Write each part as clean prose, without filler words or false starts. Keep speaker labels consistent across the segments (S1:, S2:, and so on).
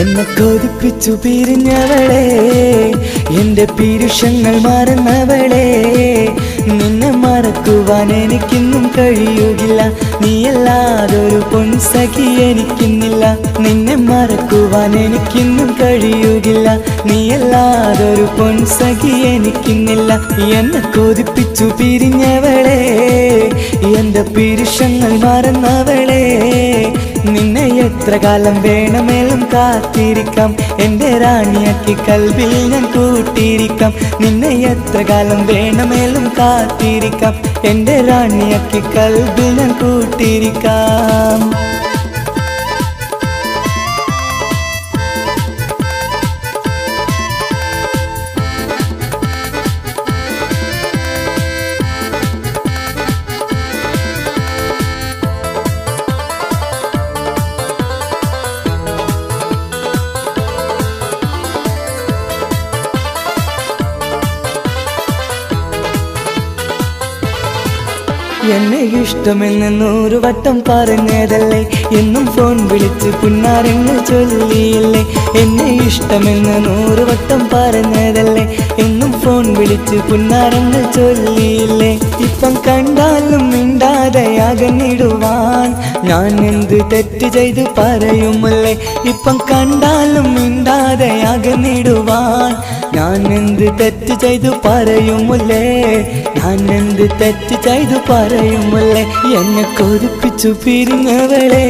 S1: എന്നെ കൊതിപ്പിച്ചു പിരിഞ്ഞവളെ, എന്റെ പീരുഷങ്ങൾ മറന്നവളെ. നിന്നെ മറക്കുവാൻ എനിക്കിന്നും കഴിയുകില്ല, നീയല്ലാതൊരു പൊൻസഖി എനിക്കിന്നില്ല. നിന്നെ മറക്കുവാൻ എനിക്കിന്നും കഴിയുകില്ല, നീയല്ലാതൊരു പൊൻസഖി എനിക്കിന്നില്ല. എന്നെ കൊതിപ്പിച്ചു പിരിഞ്ഞവളെ, എന്റെ പീരുഷങ്ങൾ മറന്നവളെ. നിന്നെ എത്ര കാലം വേണമെങ്കിലും കാത്തിരിക്കാം, എന്റെ റാണിയാക്കി കൽവിൽ ഞാൻ കൂട്ടിയിരിക്കാം. നിന്നെ എത്ര കാലം വേണമെങ്കിലും കാത്തിരിക്കാം, എന്റെ റാണിയാക്കി കൽവിൽ ഞാൻ കൂട്ടിയിരിക്കാം. എന്നെ ഇഷ്ടമെന്ന് 100 വട്ടം പറഞ്ഞതല്ലേ, എന്നും ഫോൺ വിളിച്ച് പുന്നാരങ്ങൾ ചൊല്ലിയില്ലേ. എന്നെ ഇഷ്ടമെന്ന് 100 വട്ടം പറഞ്ഞതല്ലേ, എന്നും ഫോൺ വിളിച്ച് പുന്നാരങ്ങൾ ചൊല്ലിയില്ലേ. ഇപ്പം കണ്ടാലും മിണ്ടാതെ അകന്നിടുവാൻ ഞാൻ എന്ത് തെറ്റ് ചെയ്ത് പറയുമല്ലേ. ഇപ്പം കണ്ടാലും മിണ്ടാതെ അകന്നിടുവാൻ ഞാൻ എന്ത് തെറ്റ് ചെയ്തു പറയുമല്ലേ, ഞാൻ എന്ത് തെറ്റ് ചെയ്തു പറയുമല്ലേ. എന്നെ കൊതിപ്പിച്ചു പിരിഞ്ഞവളെ,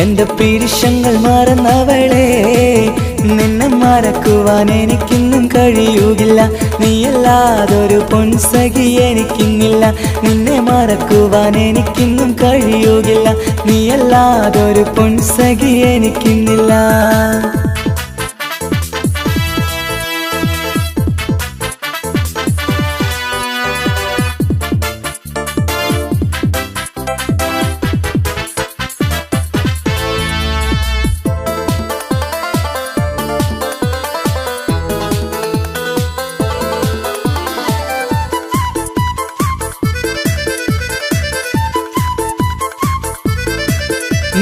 S1: എന്റെ പീരുഷങ്ങൾ മറന്നവളെ. നിന്നെ മറക്കുവാൻ എനിക്കിന്നും കഴിയുകില്ല, നീയല്ലാതൊരു പൊൻസഖി എനിക്കിന്നില്ല. നിന്നെ മറക്കുവാൻ എനിക്കിന്നും കഴിയുകില്ല, നീയല്ലാതൊരു പൊൻസഖി എനിക്കിന്നില്ല.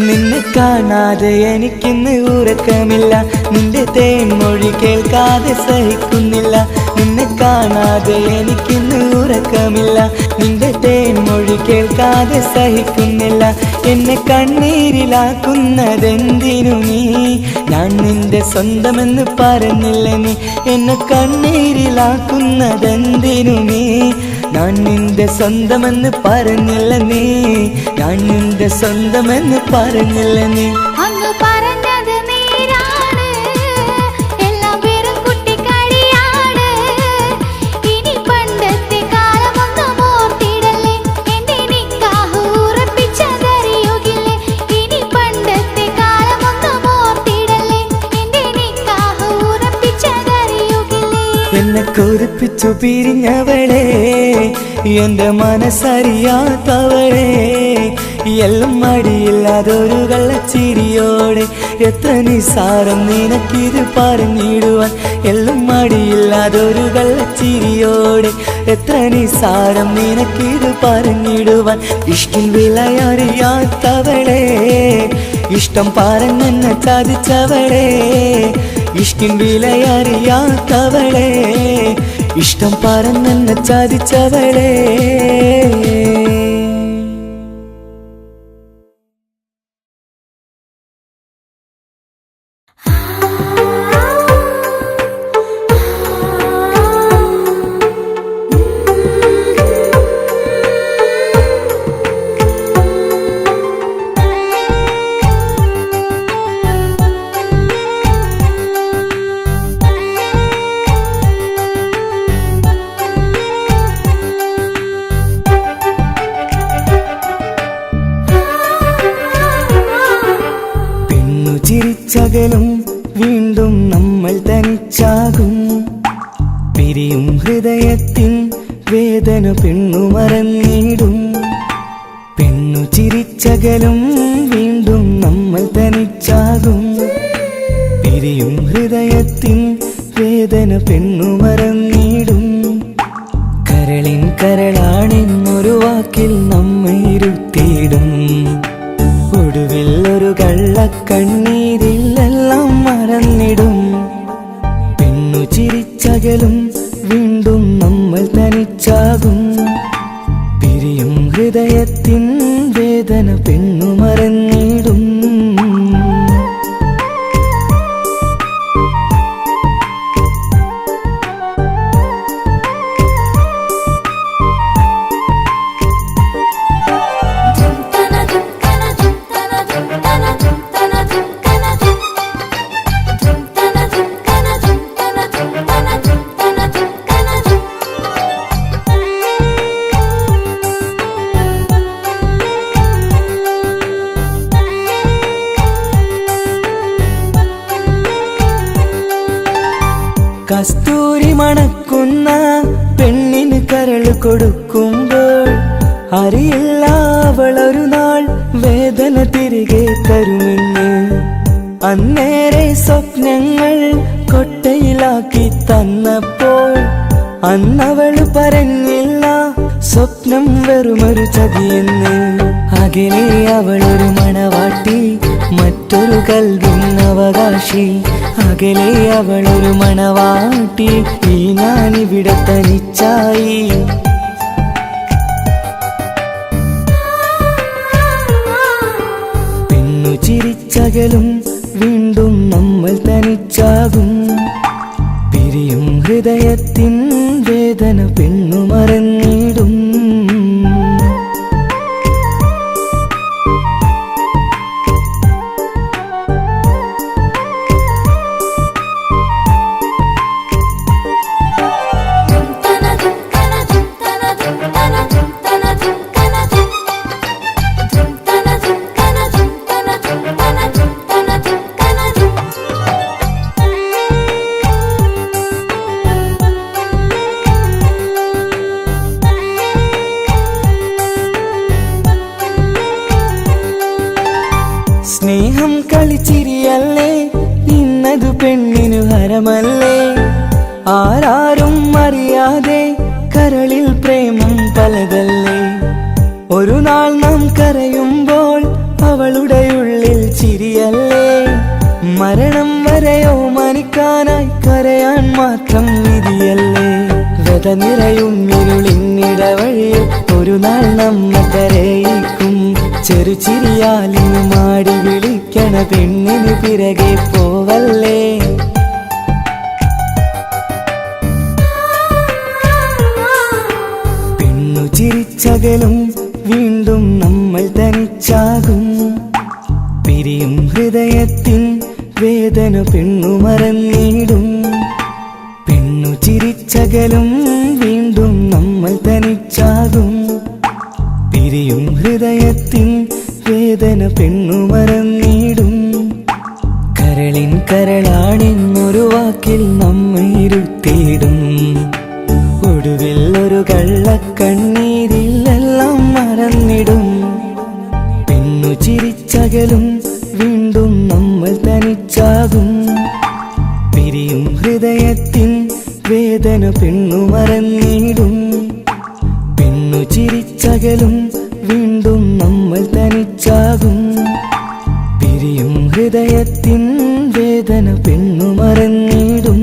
S1: നിന്നെ കാണാതെ എനിക്കിന്ന് ഉറക്കമില്ല, നിന്റെ തേൻമൊഴി കേൾക്കാതെ സഹിക്കുന്നില്ല. നിന്നെ കാണാതെ എനിക്കിന്ന് ഉറക്കമില്ല, നിന്റെ തേൻമൊഴി കേൾക്കാതെ സഹിക്കുന്നില്ല. എന്നെ കണ്ണീരിലാക്കുന്നതെന്തിനു നീ, ഞാൻ നിന്റെ സ്വന്തമെന്ന് പറഞ്ഞില്ല നീ. എന്നെ കണ്ണീരിലാക്കുന്നതെന്തിനു നീ, ഞാൻ നിന്റെ സ്വന്തമെന്ന് പറഞ്ഞില്ല നീ. ഞാൻ നിന്റെ സ്വന്തമെന്ന് പറഞ്ഞില്ല നീ.
S2: അങ്ങ് പറഞ്ഞത് നേരാണ്, എല്ലാം വെറും കുട്ടിക്കളിയാണ്. ഇനി പണ്ടത്തെ കാലമൊന്നും ഓർത്തിടല്ലേ, എന്റെ നിക്കാഹ് ഉറപ്പിച്ചതറിയുകില്ലേ. ഇനി പണ്ടത്തെ കാലമൊന്നും ഓർത്തിടല്ലേ, എന്റെ നിക്കാഹ് ഉറപ്പിച്ചതറിയുകില്ലേ.
S1: എന്നെ കൊതിപ്പിച്ചു പിരിഞ്ഞവളെ, എന്റെ മനസ്സറിയാത്തവളെ. എല്ലാം മടിയില്ലാതൊരു കള്ളച്ചിരിയോടെ, എത്ര നിസാരം നിനക്കിത് പറഞ്ഞിടുവാൻ. എല്ലാം മടിയില്ലാതൊരു കള്ളച്ചിരിയോടെ, എത്ര നിസാരം നിനക്കിത് പറഞ്ഞിടുവാൻ. ഇഷ്കിൻ വിലയറിയാത്തവളെ, ഇഷ്ടം പറഞ്ഞെന്നെ ചതിച്ചവളെ. ഇഷ്കിൻ വിലയറിയാത്തവളെ, ഇഷ്ടം പറഞ്ഞെന്നെ ചതിച്ചവളെ. ചിരിച്ചകലും വീണ്ടും നമ്മൾ തനിച്ചാകും, പിരിയും ഹൃദയത്തിൻ വേദന പെണ്ണു മറന്നിടും. പെണ്ണു ചിരിച്ചകലും വീണ്ടും നമ്മൾ തനിച്ചാകും, പിരിയും ഹൃദയത്തിൻ വേദന പെണ്ണു മറന്നിടും. കരളിൻ കരളാണെന്നൊരു വാക്കിൽ നമ്മെ ഇരുത്തിയിടും. ഒടുവിൽ ഒരു കള്ളക്കണ്ണീരിലെല്ലാം ചിരിച്ചകലും വീണ്ടും നമ്മൾ തനിച്ചാകും. പിരിയും ഹൃദയത്തിൻ വേദന പെണ്ണു മറന്നിടും. കസ്തൂരി മണക്കുന്ന പെണ്ണിന് കരൾ കൊടുക്കുമ്പോൾ അറിയില്ല അവളൊരു നാൾ വേദന തിരികെ തരുമെന്ന്. അന്നേരെ സ്വപ്നങ്ങൾ കൊട്ടയിലാക്കി തന്നപ്പോൾ അന്നവള് പറഞ്ഞില്ല സ്വപ്നം വെറുമൊരു ചതിയെന്ന്. അകലെ അവളൊരു മണവാട്ടി, മറ്റൊരു കൽവിൻ അവകാശി. അകലെ അവളൊരു മണവാട്ടി, ഈ ഞാനിവിടെ തനിച്ചായി. പെണ്ണു ചിരിച്ചകലും വീണ്ടും നമ്മൾ തനിച്ചാകും. പിരിയും ഹൃദയത്തിൻ വേദന പെണ്ണു മറന്നിടും. സ്നേഹം കളിച്ചിരിയല്ലേ, ഇന്നതു പെണ്ണിനു ഹരമല്ലേ. ആരാരും അറിയാതെ കരളിൽ പ്രേമം പലതല്ലേ. ഒരു നാൾ നാം കരയുമ്പോൾ അവളുടെ ഉള്ളിൽ ചിരിയല്ലേ. മരണം വരെയോ മനിക്കാനായി കരയാൻ മാത്രം വിധിയല്ലേ. വ്യത നിറയും ഇരുളിന്നിടവഴിയിൽ ഒരു നാൾ നമ്മ കരയിക്കും. ചെറുചിരിയാലിനു മാടി വിളിക്കണ പെണ്ണിന് പിറകെ പോവല്ലേ. പെണ്ണു ചിരിച്ചകലും വീണ്ടും നമ്മൾ തനിച്ചാകും. പിരിയും ഹൃദയത്തിൻ വേദന പെണ്ണു മറന്നിടും. പെണ്ണു ചിരിച്ചകലും വീണ്ടും നമ്മൾ തനിച്ചാകും. പിരിയും ഹൃദയത്തിൻ വേദന പെണ്ണു മറന്നിടും. കരളിൻ കരളാണെന്നൊരു വാക്കിൽ നമ്മെ ഇരുത്തിയിടും. ഒടുവിൽ ഒരു കള്ളക്കണ്ണീരിലെല്ലാം മറന്നിടും. പെണ്ണു ചിരിച്ചകലും വീണ്ടും നമ്മൾ തനിച്ചാകും. പിരിയും ഹൃദയത്തിൻ വേദന പെണ്ണു മറന്നിടും. പെണ്ണു ചിരിച്ചകലും വീണ്ടും നമ്മൾ തനിച്ചാകും. പിരിയും ഹൃദയത്തിൻ വേദന പെണ്ണു മറന്നിടും.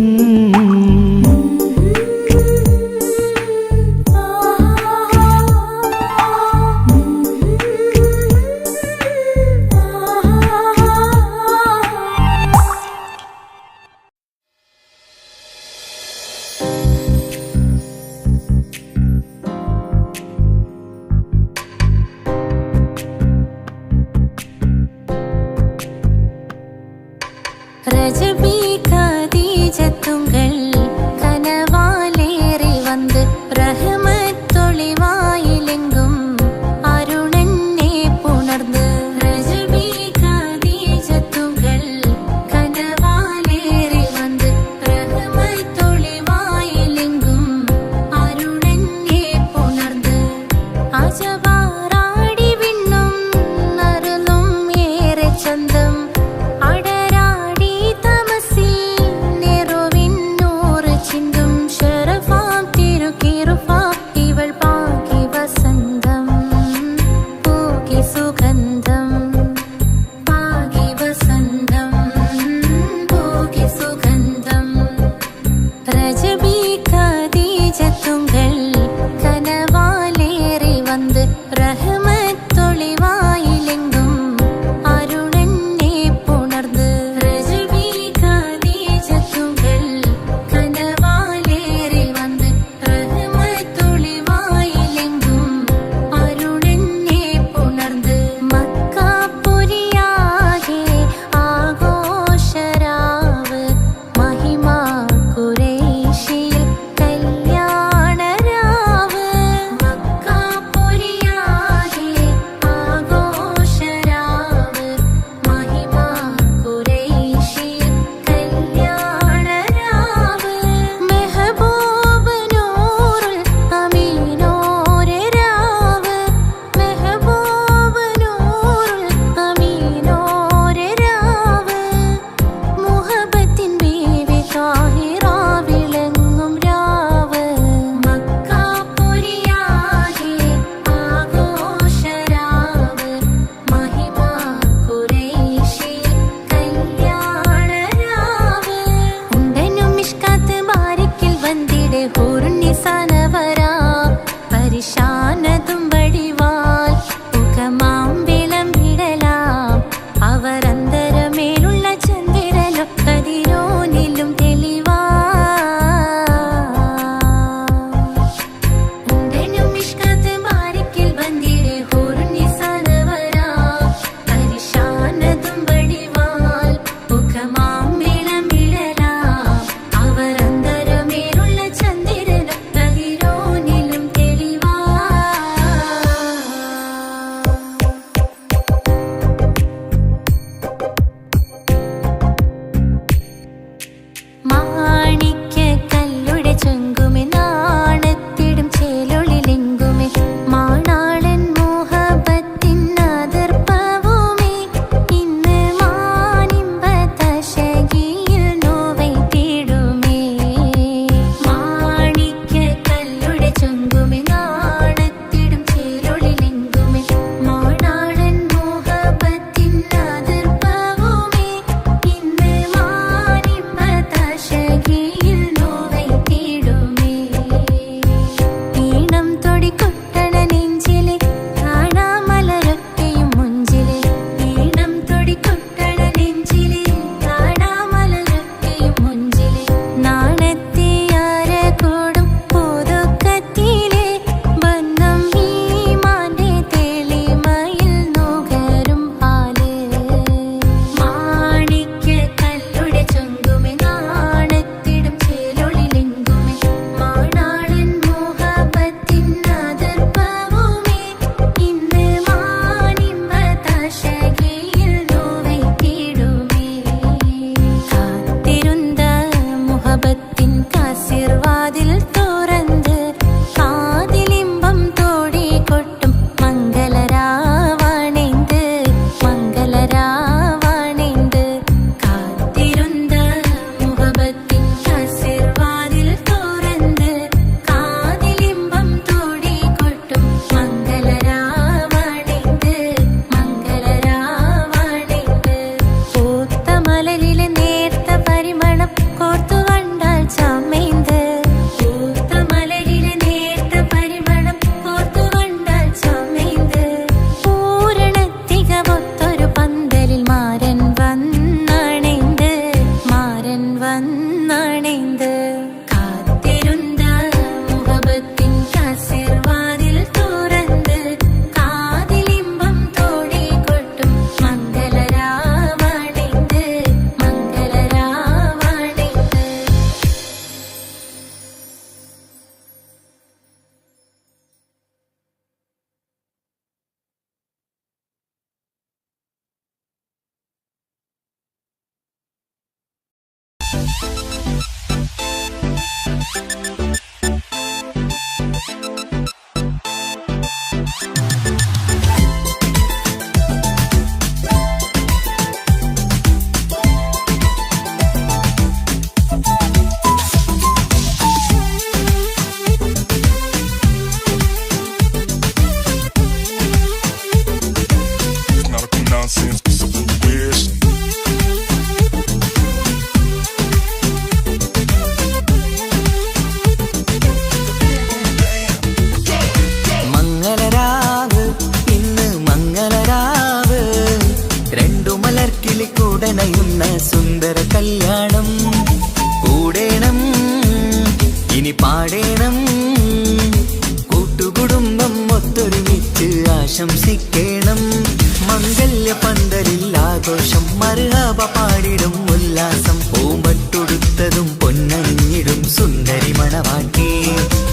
S3: വന്നണൈந்து കാത്തിരുന്ന മുഹബത്തിൻ കസിർവാതിൽ തുറന്ന് കാതിലിമ്പം തോടി കൊട്ടും മംഗളരാവണൈந்து മംഗളരാവണൈந்து.
S4: Nautical nonsense, it's a little weird.
S1: മംഗളരാവ് ഇന്ന് മംഗളരാവ് രണ്ടു മലർക്കിളി കൂടണയുന്ന സുന്ദര കല്യാണം കൂടേണം ഇനി പാടേണം കൂട്ടുകുടുംബം ഒത്തൊരുമിച്ച് ആശംസിക്കേണം മംഗല്യ പന്തലിൽ ആഘോഷം മർഹബ പാടിടും ഉല്ലാസം പൂമ്പട്ടൊടുത്തതും പൊന്നണിഞ്ഞിടും സുന്ദരി മണവാട്ടി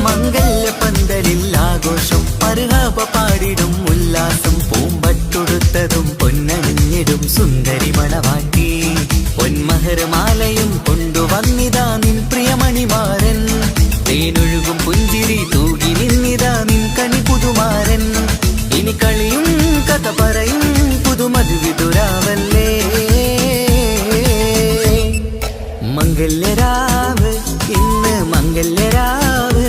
S1: മംഗല്യ പന്തലിൽ ആഘോഷം മർഹബ പാടിടും ഉല്ലാസം പൂമ്പട്ടൊടുത്തതും പൊന്നണിഞ്ഞിടും സുന്ദരി മണവാട്ടി പൊന്മഹർമാലയും കൊണ്ടുവന്നിതാ നിൻ പ്രിയമണിമാരൻ തേനൊഴുകും പുഞ്ചിരി തൂകി നിന്നിതാ നിൻ കണി പുതുമാരൻ ഇനി കളിയും കഥ പറയും പുതുമധുവിതുരാവല്ലേ മംഗല്യരാവ് ഇന്ന് മംഗല്യരാവ്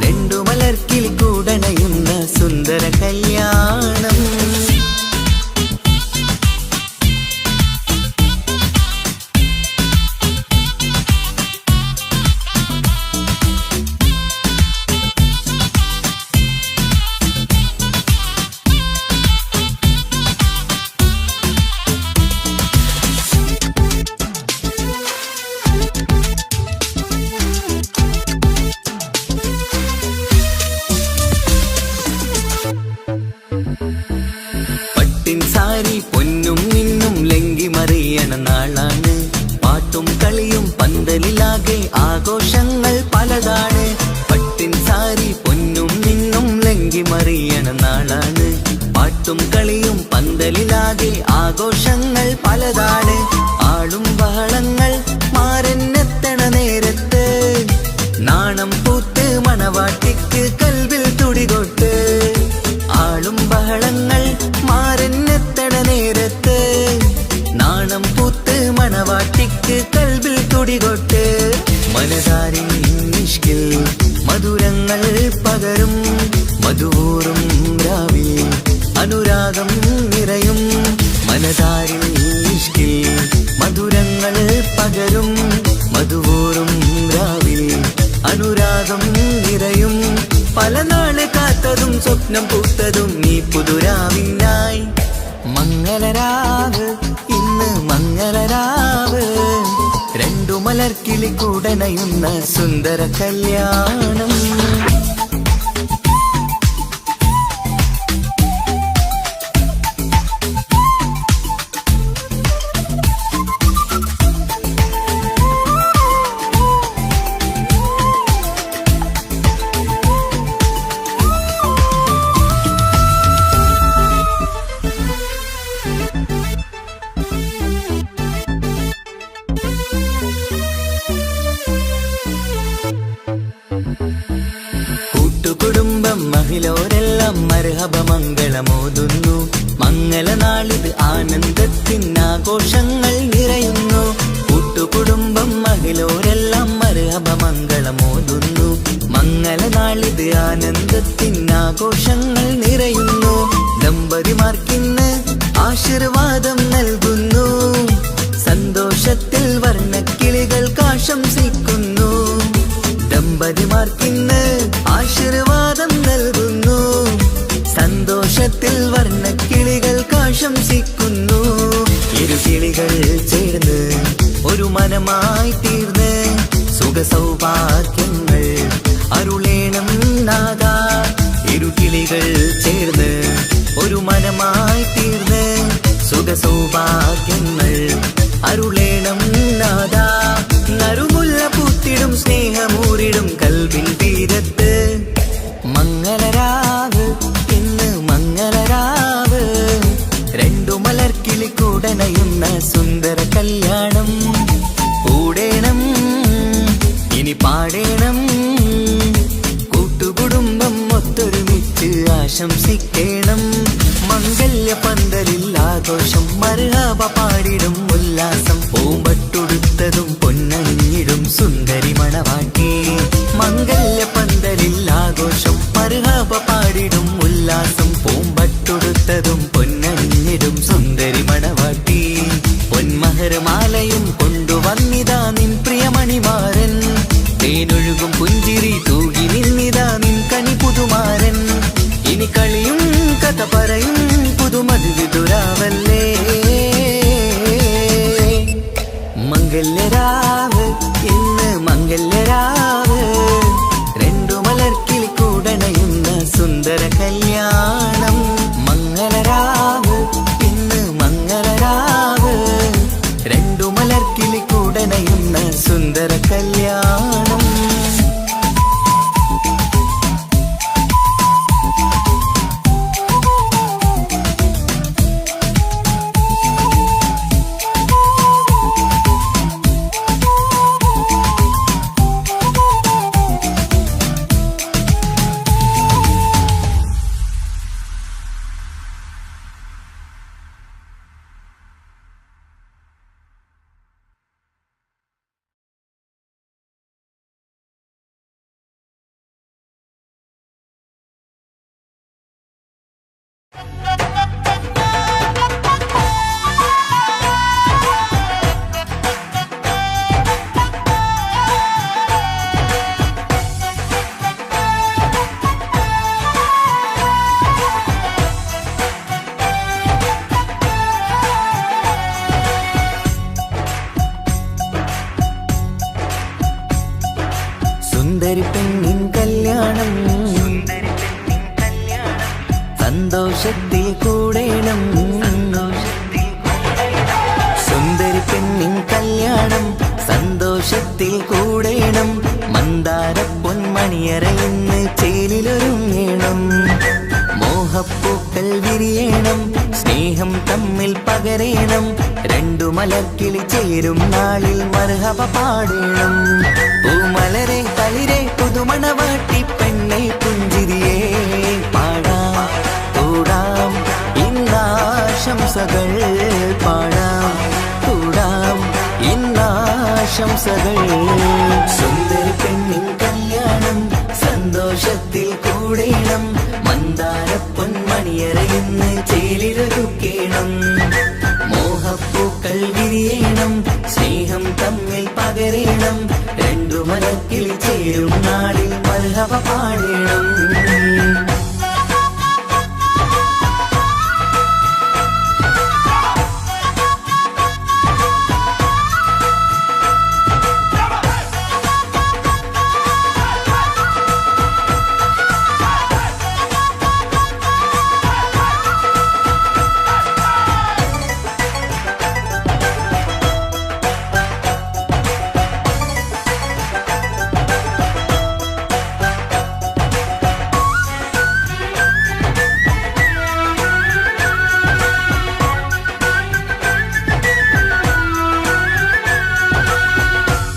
S1: രണ്ടു മലർക്കിൽ കൂടണയുന്ന സുന്ദര കല്യാണം. പട്ടിൻ സാരി പൊന്നും നിന്നും ലങ്കി മറിയണ നാളാണ് പാട്ടും കളിയും പന്തലിലാകെ ആഘോഷങ്ങൾ പലതാണ് പട്ടിൻ സാരി പൊന്നും നിന്നും ലങ്കി മറിയണ നാളാണ് പാട്ടും കളിയും പന്തലിലാകെ ആഘോഷങ്ങൾ പലതാണ് ആളും ബഹളങ്ങൾ മാറന്നെത്തണ നേരത്ത് നാണം പൂത്ത് മണവാട്ടിക്ക് കൽവിൽ തുടികൊട്ട് ആളും ബഹളങ്ങൾ മാറന്നെത്തണ നേരത്ത് നാണം പൂത്ത് മണവാട്ടിക്ക് കൽവിൽ തുടികൊട്ട് മനതാരിൻ നിഷ്കിൽ മധുരങ്ങൾ പകരും മധുവൂറും രാവിൽ അനുരാഗം നിറയും മനതാരിൻ നിഷ്കിൽ മധുരങ്ങൾ പകരും മധുവൂറും രാവിൽ അനുരാഗം നിറയും പല നാള് കാത്തതും സ്വപ്നം പൂത്തതും നീ പുതുരാവിനായി മംഗളരാവ് ഇന്ന് മംഗളരാവ് രണ്ടു മലർക്കിളി കൂടണയുന്ന സുന്ദര കല്യാണം. കൂട്ടുകുടുംബം മഹിളോരെല്ലാം മർഹബ മംഗളമോതുന്നു മംഗളനാളിത് ആനന്ദത്തിനാഘോഷങ്ങൾ നിറയുന്നു കൂട്ടുകുടുംബം മഹിളോരെല്ലാം മർഹബ മംഗളമോതുന്നു മംഗളനാളിത് ആനന്ദത്തിനാഘോഷങ്ങൾ നിറയുന്നു ദമ്പതിമാർക്കിന്ന് ആശീർവാദം നൽകുന്നു സന്തോഷത്തിൽ വർണ്ണക്കിളികൾക്ക് ആശംസിക്കുന്നു ദമ്പതിമാർക്കിന്ന് ആശീർവാദം നൽകുന്നു സന്തോഷത്തിൽ വർണ്ണക്കിളികൾക്ക് ആശംസിക്കുന്നു ഇരുകിളികൾ ചേർന്ന് ഒരു മനമായി മനമായി തീർന്ന് സുഖ സൗഭാഗ്യങ്ങൾ അരുളേണം നാദ. ഇരുകിളികൾ ചേർന്ന് ഒരു മനമായി തീർന്ന് സുഖ സൗഭാഗ്യങ്ങൾ അരുളേണം നാദ. നറുമുല്ല പൂത്തിടും സ്നേഹമൂരിടും കൽവിൻ തീരത്ത് മംഗളരാവ് ഇന്ന് മംഗളരാവ്. രണ്ടു മലർക്കിളി കൂടനയുന്ന സുന്ദര കല്യാണം കൂടേണം ഇനി പാടേണം. കൂട്ടുകുടുംബം ഒത്തൊരുമിച്ച് ആശംസിക്കേണം. മംഗല്യ പന്തലിൽ ആഘോഷം മർഹബ പാടിടും ഉല്ലാസം. പൂമ്പട്ടുടുത്തതും പൊന്നണിഞ്ഞിടും സുന്ദരി മണവാട്ടി. മംഗല്യ പന്തലിൽ ആഘോഷം മർഹബ പാടിടും ഉല്ലാസം. പൂമ്പട്ടുടുത്തതും പൊന്നണിഞ്ഞിടും സുന്ദരി മണവാട്ടി. പൊന്മഹർമാലയും കൊണ്ടുവന്നിതാ നിൻ പ്രിയമണിമാരൻ. തേനൊഴുകും പുഞ്ചിരി തൂകി നിന്നിതാ നിൻ കനി പുതുമാരൻ. ഇനി കളിയും കഥ പറയും പുതുമധുവിതുരാവല്ലേ. മംഗല്യരാവ് ഇന്ന് മംഗല്യരാവ്. രണ്ടു മലർക്കിളി കൂടണയുന്ന സുന്ദര കല്യാണം. മംഗളരാവ് ഇന്ന് മംഗളരാവ്. രണ്ടു മലർക്കിളി കൂടണയുന്ന സുന്ദര കല്യാണം. സുന്ദരി പെണ്ണിൻ കല്യാണം സന്തോഷത്തിൽ കൂടേണം. സുന്ദരി പെണ്ണിൻ കല്യാണം സന്തോഷത്തിൽ കൂടേണം. മന്ദാര പൊന്മണിയറയിന്ന് ചേലിലൊരുങ്ങേണം. മോഹപ്പൂക്കൾ വിരിയണം സ്നേഹം തമ്മിൽ പകരേണം. രണ്ടു മലർക്കിളി ചേരും നാളിൽ മർഹബ പാടേണം. പൂമലരെ തളിരെ പുതുമണവാട്ടി പെണ്ണെ പുഞ്ചിരിയേ പാടാം കൂടാം ഇന്നാശംസകൾ. പാടാം കൂടാം ഇന്നാശംസകൾ. സുന്ദരി പെണ്ണിൻ കല്യാണം സന്തോഷത്തിൽ കൂടേണം. മന്ദാര പൊന്മണിയറയിന്ന് ചേലിലൊരുക്കേണം. മോഹപ്പൂക്കൾ വിരിയണം സ്നേഹം തമ്മിൽ പകരേണം. രണ്ടു മലക്കിളി ചേരും നാളിൽ മർഹബ പാടേണം.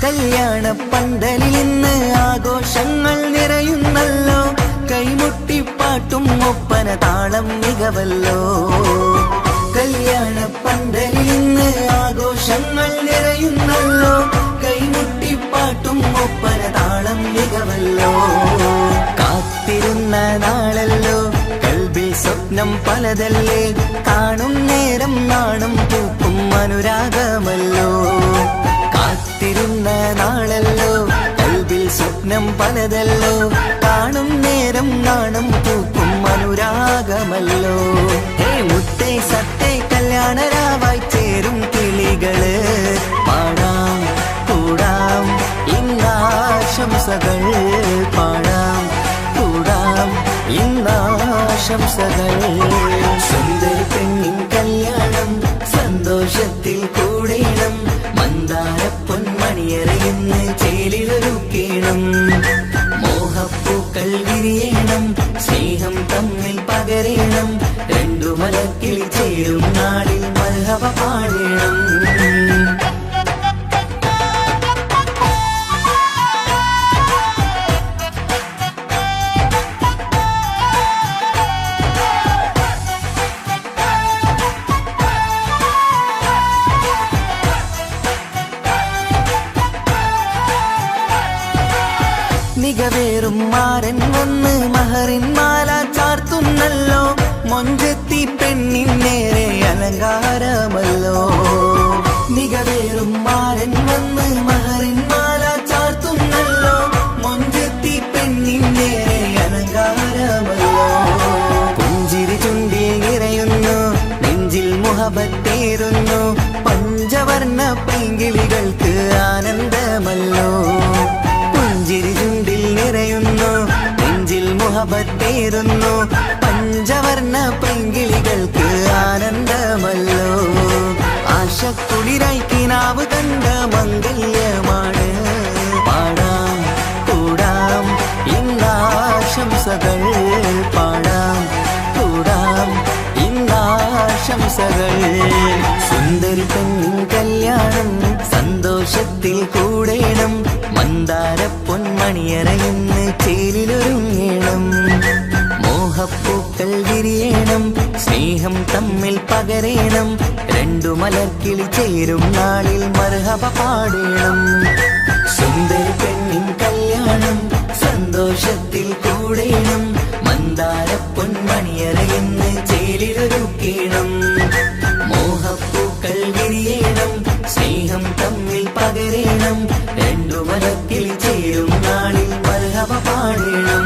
S1: കല്യാണ പന്തലിൽ ഇന്ന് ആഘോഷങ്ങൾ നിറയുന്നല്ലോ. കൈമുട്ടിപ്പാട്ടും ഒപ്പന താളം മികവല്ലോ. കല്യാണ പന്തലിൽ ഇന്ന് ആഘോഷങ്ങൾ നിറയുന്നല്ലോ. കൈമുട്ടിപ്പാട്ടും ഒപ്പന താളം മികവല്ലോ. കാത്തിരുന്ന നാളല്ലോ കൽബിൽ സ്വപ്നം പലതല്ലേ. കാണും നേരം നാണം പൂക്കും അനുരാഗമല്ലോ. കാത്തിരുന്ന നാളല്ലോ കൽബിൽ സ്വപ്നം പലതല്ലോ. കാണും നേരം നാണം പൂക്കും അനുരാഗമല്ലോ. ഹേ മുത്തേ സത്തേ കല്യാണരാവായി ചേരും കിളികള്. പാടാം കൂടാം ആശംസകൾ പാടാം കൂടാം ഇന്നാശംസകൾ സുന്ദരി പെണ്ണിൻ കല്യാണം സന്തോഷത്തിൽ കൂടേണം മന്ദാര പൊന്മണിയറയിന്ന് ചേലിലൊരുക്കേണം മോഹപ്പൂക്കൾ വിരിയണം സ്നേഹം തമ്മിൽ പകരണം രണ്ടു മലക്കിൽ ചേരും നാളിൽ മർഹബ പാടണം മികവേറും മാരൻ വന്ന് മഹറിൻ മാല ചാർത്തുന്നല്ലോ മൊഞ്ചെത്തി പെണ്ണിൻ നേരെ അലങ്കാരമല്ലോ മികവേറും മാരൻ വന്ന് മഹറിൻ മാല ചാർത്തുന്നല്ലോ മൊഞ്ചെത്തി പെണ്ണിൻ നേരെ അലങ്കാരമല്ലോ പുഞ്ചിരി ചുണ്ടിൽ നിറയുന്നു നെഞ്ചിൽ മുഹബത്തേറുന്നു പഞ്ചവർണ്ണ പൈങ്കിളികൾക്ക് ആനന്ദമല്ലോ പുഞ്ചിരി ചുണ്ടിൽ നിറയുന്നു നെഞ്ചിൽ മുഹബത്തേറുന്നു പഞ്ചവർണ്ണ പൈങ്കിളികൾക്ക് ആനന്ദമല്ലോ ആശക്കുളിരായി കിനാവ് കണ്ട മംഗല്യമാണ് പാടാം കൂടാം ഇന്നാശംസകൾ പാടാം കൂടാം ഇന്നാശംസകൾ സുന്ദരി പെണ്ണിൻ കല്യാണം സന്തോഷത്തിൽ കൂടേണം മന്ദാര പൊന്മണിയറയിന്ന് ചേലിലൊരുങ്ങേണം മോഹപ്പൂക്കൾ വിരിയണം സ്നേഹം തമ്മിൽ പകരേണം രണ്ടു മലർക്കിളി ചേരും നാളിൽ മർഹബ പാടേണം സുന്ദരി പെണ്ണിൻ കല്യാണം സന്തോഷത്തിൽ കൂടേണം മന്ദാര പൊന്മണിയറയിന്ന് ചേലിലൊരുക്കേണം മോഹപ്പൂക്കൾ വിരിയണം സ്നേഹം തമ്മിൽ പകരേണം രണ്ടു മലക്കിൽ ചേരും നാളിൽ മർഹബ പാടേണം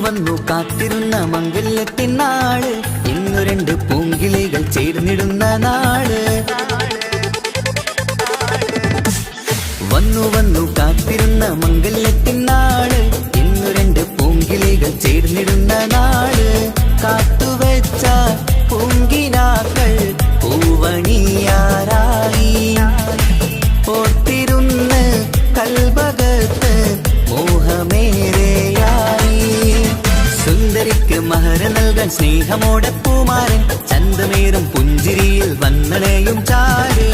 S1: വന്നു കാത്തിരുന്ന മംഗല്യത്തിൻ നാള് ഇന്നു രണ്ട് പൂങ്കിളികൾ ചേർന്നിടുന്ന നാള് വന്നു കാത്തിരുന്ന മംഗല്യത്തിൻ നാള് ഇന്നു രണ്ട് പൂങ്കിളികൾ ചേർന്നിടുന്ന നാള് കാത്തുവെച്ച പൂങ്കിനാക്കൾ പൂവണിയാറായി ഓർത്തിരുന്ന് കൽബകത്ത് മോഹമേറെയായി സുന്ദരിക്ക് മഹർ നൽകാൻ സ്നേഹമോടെ പൂമാരൻ ചന്തമേറും പുഞ്ചിരിയിൽ വന്നണയും ചാരേ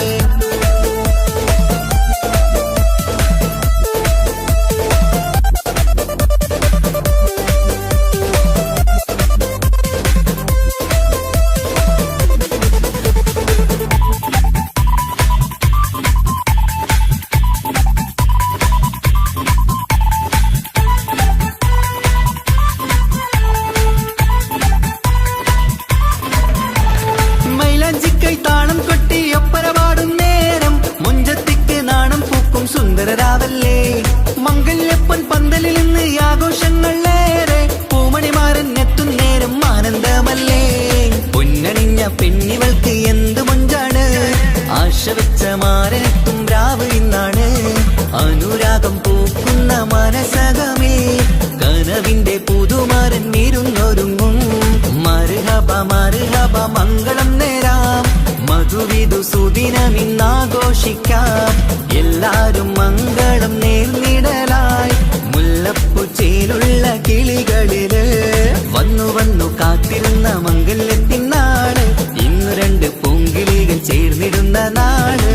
S1: സുന്ദരരാവല്ലേ മംഗല്യപ്പൻ പന്തലിൽ നിന്ന് ആഘോഷങ്ങളേറെ പൂമണിമാരൻ എത്തുന്നേരം ആനന്ദമല്ലേ പൊന്നണിഞ്ഞ പെണ്ണിവൾക്ക് എന്ത് മൊഞ്ചാണ് ആശ വെച്ച മാരനെത്തും രാവ് ഇന്നാണ് അനുരാഗം പൂക്കുന്ന മനസകമേ കനവിന്റെ പുതുമാരൻ ഇരുന്നൊരുങ്ങും മർഹബ മർഹബ മംഗളം നേരാം മധുവിധു സുദിനമിന്നാഘോഷിക്കാം എല്ലാരും മംഗളം നേർന്നിടലായി മുല്ലപ്പൂ ചേലുള്ള കിളികളില് വന്നു കാത്തിരുന്ന മംഗല്യത്തിൻ നാള് ഇന്നു രണ്ട് പൂങ്കിളികൾ ചേർന്നിടുന്ന നാള്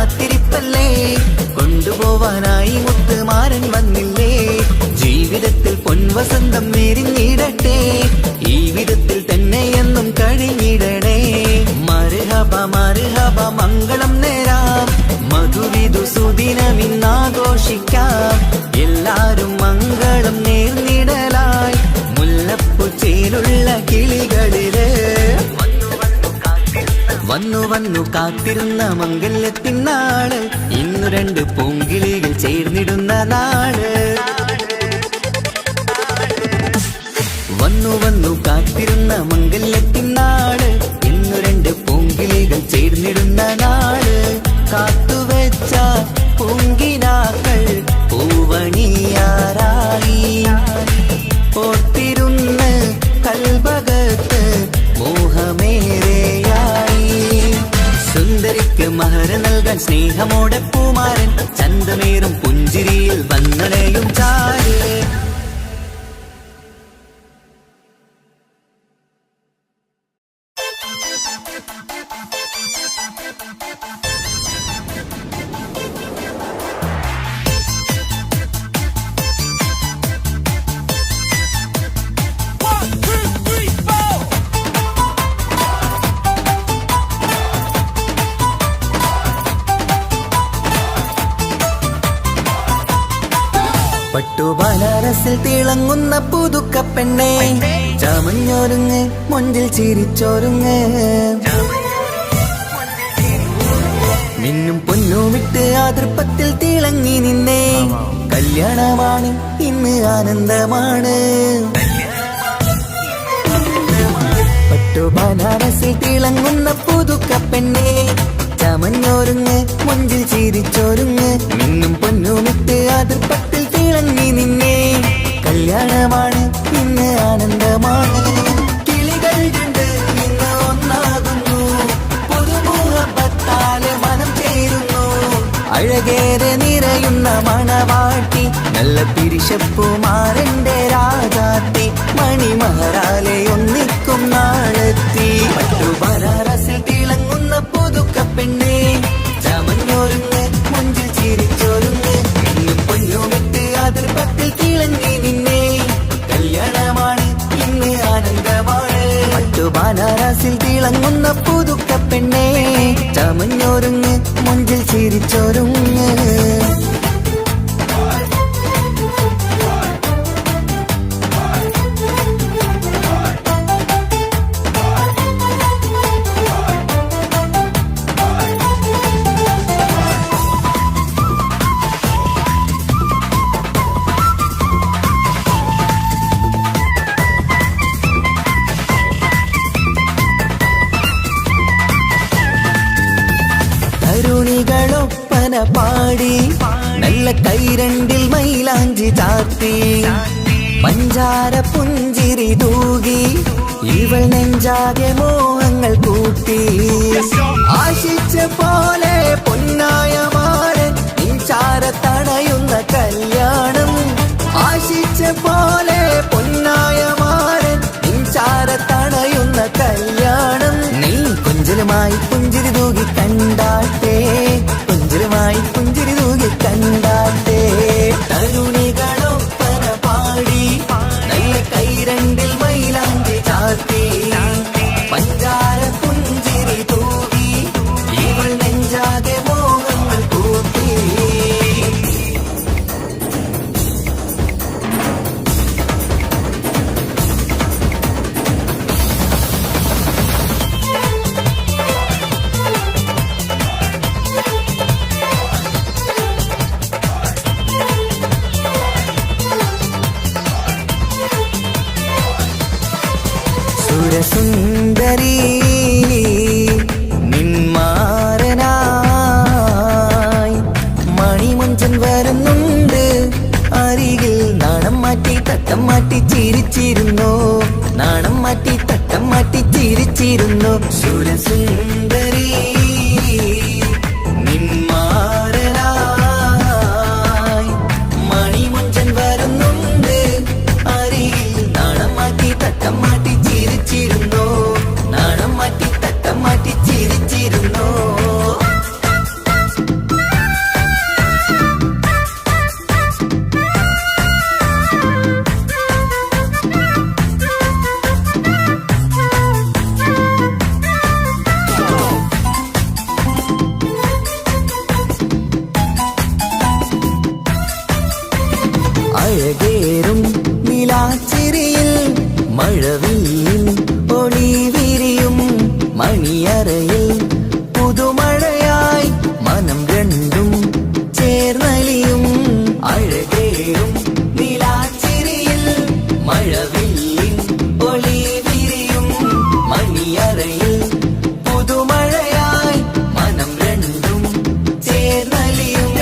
S1: കാത്തിരിപ്പല്ലേ, കൊണ്ടുപോവാനായി മുത്തുമാരൻ വന്നില്ലേ. ജീവിതത്തിൽ പൊൻവസന്തം നേരിഞ്ഞിടട്ടെ, ഈ വിധത്തിൽ തന്നെ എന്നും കഴിഞ്ഞിടണേ. മർഹബ മർഹബ മംഗളം നേരാം, മധുവിധു സുദിനമിന്നാഘോഷിക്കാം. എല്ലാരും മംഗളം നേർന്നിടലായി മുല്ലപ്പൂ ചേലുള്ള കിളികളില് വന്നു വന്നു കാത്തിരുന്ന മംഗല്യത്തിനാള്, ഇന്നു രണ്ട് പൂങ്കിളികൾ ചേർന്നിടുന്ന നാട്. വന്നു വന്നു കാത്തിരുന്ന മംഗല്യത്തിനാള്, ഇന്നു രണ്ട് പൂങ്കിളികൾ ചേർന്നിടുന്ന നാട്. കാത്തുവെച്ച പൂങ്കിനാക്കൾ പൂവണിയാറായി, ഓർത്തിരുന്ന് കൽബകത്ത് മോഹമേറെയായി. സുന്ദരിക്ക് മഹർ നൽകാൻ സ്നേഹമോടെ പൂമാരൻ, ചന്തമേറും പുഞ്ചിരിയിൽ വന്നണയും ചാര്. പട്ടുബനാറസിൽ തിളങ്ങുന്ന പുതുക്കപ്പെണ്ണേ, ചമഞ്ഞൊരുങ്ങ് മുഞ്ചിൽ ചിരിച്ചൊരുങ്ങ്. മിന്നും പൊന്നുമിട്ട് ആതൃപ്പത്തിൽ തിളങ്ങി നിന്നേ, കല്യാണമാണ് ഇന്ന് ആനന്ദമാണ്. പട്ടുബനാറസിൽ തിളങ്ങുന്ന പുതുക്കപ്പെണ്ണേ, ചമഞ്ഞൊരുങ്ങ് മുഞ്ചിൽ ചിരിച്ചൊരുങ്ങ്. മിന്നും പൊന്നുമിട്ട് ആതൃപ്പത്തിൽ തിളങ്ങി നിന്നേ, കല്യാണമാണ് ഇന്ന് ആനന്ദമാണ്. കിളികൾ രണ്ട് ഇന്ന് ഒന്നാകുന്നു, പുതുമുഹബത്താല് മനം ചേരുന്നു. അഴകേറെ നിറയുന്ന മണവാട്ടി, നല്ല പിരിശപ്പുമാരന്റെ രാജാത്തി, മണിമഹറാലെ ഒന്നിക്കും നാളെത്തി. പട്ടുബനാറസിൽ തിളങ്ങുന്ന പുതുക്കപ്പെണ്ണേ, ചമഞ്ഞൊരുങ്ങ് മുഞ്ചിൽ ചിരിച്ചൊരുങ്ങ്. ഇന്നും പൊന്നുമിട്ട് അതിർപ്പത്തിൽ തിളങ്ങി നിന്നേ, കല്യാണമാണ് ഇന്ന് ആനന്ദമാണ്. പട്ടുബനാറസിൽ തിളങ്ങുന്ന പുതുക്കപ്പെണ്ണേ, ചമഞ്ഞൊരുങ്ങ് മുഞ്ചിൽ ചിരിച്ചൊരുങ്ങ്. തരുണികളൊപ്പന പാടി, നല്ല കൈരണ്ടിൽ മൈലാഞ്ചി ചാർത്തി, പഞ്ചാര പുഞ്ചിരി തൂകി, ഇവൾ നെഞ്ചാകെ മോഹങ്ങൾ കൂട്ടി. ആശിച്ച പോലെ പൊന്നായ മാരൻ ചാരത്തണയുന്ന കല്യാണം, ആശിച്ച പോലെ പൊന്നായ മാരൻ ചാരത്തണയുന്ന കല്യാണം. നീ കൊഞ്ചലുമായി പുഞ്ചിരി തൂകി കണ്ടാട്ടെ, കൊഞ്ചലുമായി പുഞ്ചിരി തൂകി കണ്ടാട്ടെ. തരുണികളൊപ്പന പാടി, നല്ല കൈരണ്ടിൽ മൈലാഞ്ചി ചാർത്തി, പഞ്ചാര പുഞ്ചിരി തൂകി, ഇവൾ നെഞ്ചാകെ മോഹങ്ങൾ കൂട്ടി. സുരസുന്ദരി നിന്മാരനായി മണിമുഞ്ചൻ വരുന്നുണ്ട് അരികിൽ. നാണം മാറ്റി തട്ടം മാറ്റി ചിരിച്ചിരുന്നു, നാണം മാറ്റി തട്ടം മാറ്റി ചിരിച്ചിരുന്നു. സുരസുന്ദരി നിന്മാരനായി മണിമുഞ്ചൻ വരുന്നുണ്ട് അരികിൽ. നാണം മാറ്റി തട്ടം മാറ്റി ചിരിച്ചിരുന്നു, നാണം മാറ്റി തട്ടം മാറ്റി ചിരിച്ചിരുന്നു. അഴകേറും നിലാച്ചിരിയിൽ മഴവില്ലിൻ ഒളി വിരിയും മണിയറയിൽ പുതുമഴയായി മനം രണ്ടും ചേർന്നലിയും അഴകേറും നിലാച്ചിരിയിൽ മഴവില്ലിൻ ഒളി വിരിയും മണിയറയിൽ പുതുമഴയായി മനം രണ്ടും ചേർന്നലിയും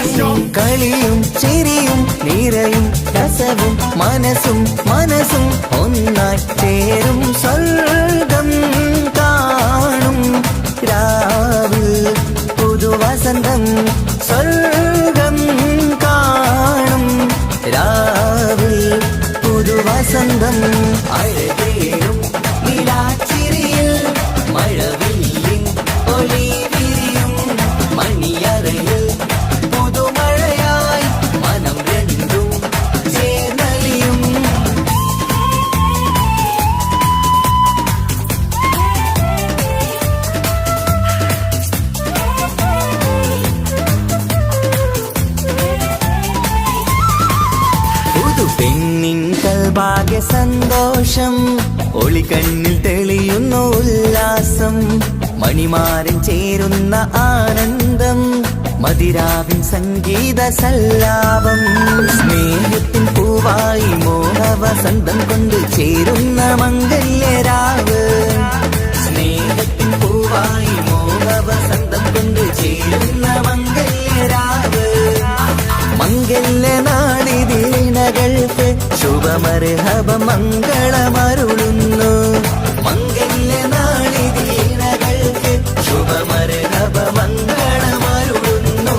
S1: കളിയും ചിരിയും നിറയും രസവും മനസ്സും മനസ്സും ഒന്നായി ചേരും സ്വർഗം കാണും രാവിൽ പുതുവസന്തം സ്വർഗം കാണും രാവിൽ പുതുവസന്തം അഴകേറും നിലാച്ചിരിയിൽ മഴവില്ലിൻ ഒളി വിരിയും മണിയറയിൽ പുതുമഴയായി മനം രണ്ടും ചേർന്നലിയും പുതു പെണ്ണിൻ കൽഭാഗ്യ സന്തോഷം ഒളിക്കണ്ണിൽ തെളിയുന്നു ഉല്ലാസം മണിമാരൻ ചേരുന്ന ആനന്ദം മതിരാവിൻ സംഗീത സല്ലാപം സ്നേഹത്തിൻ പൂവായി മോഹവസന്തം കൊണ്ട് ചേരുന്ന മംഗല്യരാവ് സ്നേഹത്തിൻ പൂവായി മോഹവസന്തം കൊണ്ട് ചേരുന്ന മംഗല്യരാവ് മംഗല്യ നാളിതീനകൾക്ക് ശുഭമർഹബ മംഗളമരുളുന്നു മംഗല്യ നാളിതീനകൾക്ക് ശുഭമർഹബ മംഗളമരുളുന്നു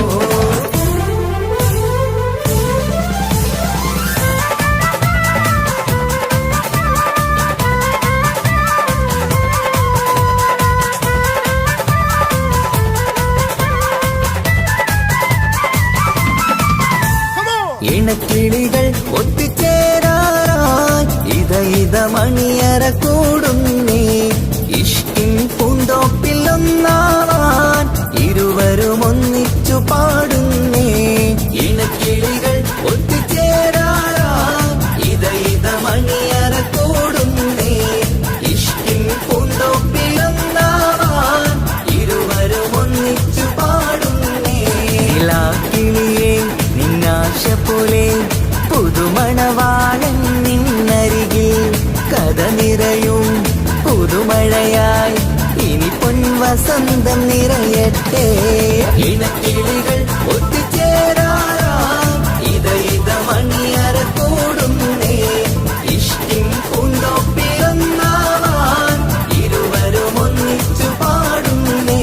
S1: ഇണക്കിളികൾ ഒത്തുചേരാറായി ഇത മണിയറ കൂടുന്നേ ഇഷ്കിൻ പൂന്തോപ്പിൽ ഒന്നാവാൻ ഇരുവരും ഒന്നിച്ചു പാടുന്നേ ഇണക്കിളികൾ ഒത്തുചേരാറായി ഇത മണിയറ കൂടുന്നേ ഇഷ്കിൻ പൂന്തോപ്പിൽ ഒന്നാവാൻ ഇരുവരും ഒന്നിച്ചു പാടുന്നേ കിളിയേ നിന്നാശ പോലെ പുതുമണവാളൻ നിന്നരികിൽ കഥ നിറയും പുതുമഴയായി ഇനി പൊൻവസന്തം നിറയട്ടെ ഇണക്കിളികൾ ഒത്തുചേരാറാം ഇത മണിയറ കൂടുന്നേ ഇഷ്ടിൻ പൂന്തോപ്പിലൊന്നാവാൻ ഇരുവരും ഒന്നിച്ചു പാടുന്നേ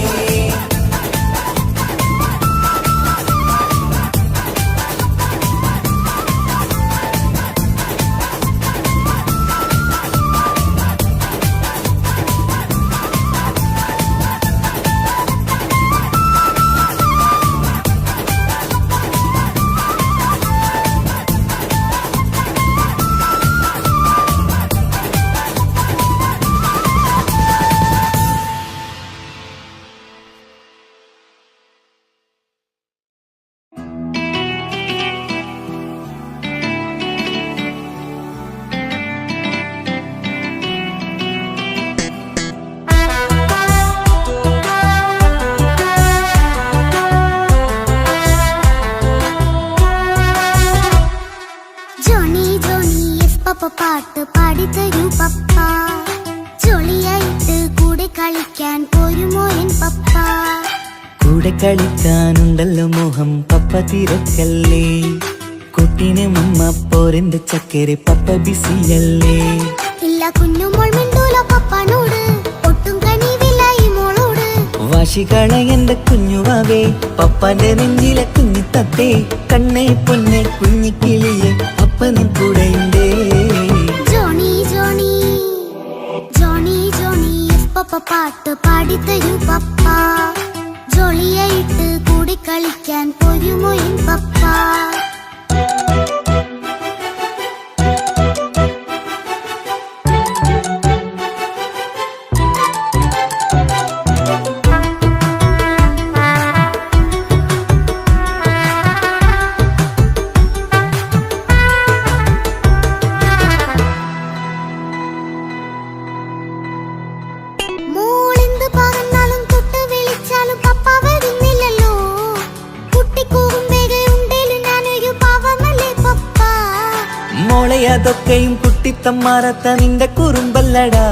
S2: പാട്ട് പാടിത്തരൂ പപ്പ ജോളിയായിട്ട് കൂടെ കളിക്കാൻ പോരുമോ എൻ പപ്പ
S1: കൂടെ കളിക്കാനുണ്ടല്ലോ മോഹം പപ്പ തിരക്കല്ലേ കുട്ടിനെ മുമ്മ പോരെന്റെ ചക്കരെ പപ്പ ബിസിയല്ലേ
S2: ഇല്ല കുഞ്ഞുമോൾ മിണ്ടൂല പപ്പനോട് ഒട്ടും കനിവില്ല ഈ മോളോട്
S1: വാശികള എന്റെ കുഞ്ഞുവാവേ പപ്പാന്റെ നെഞ്ചിലെ കുഞ്ഞിത്തത്തേ കണ്ണേ പൊന്നെ കുഞ്ഞിക്കിളിയെ അപ്പനും കൂടെയുണ്ടേ
S2: ജോണി ജോണി ജോണി ജോണി പപ്പ പാട്ട് പാടിത്തരൂ പപ്പ ജോളിയായിട്ട് കൂടി കളിക്കാൻ പോരുമോ എൻ പപ്പ
S1: മോളെ അതൊക്കെയും കുട്ടിത്തമ്മാറത്ത നിന്റെ കുറുമ്പല്ലടാ.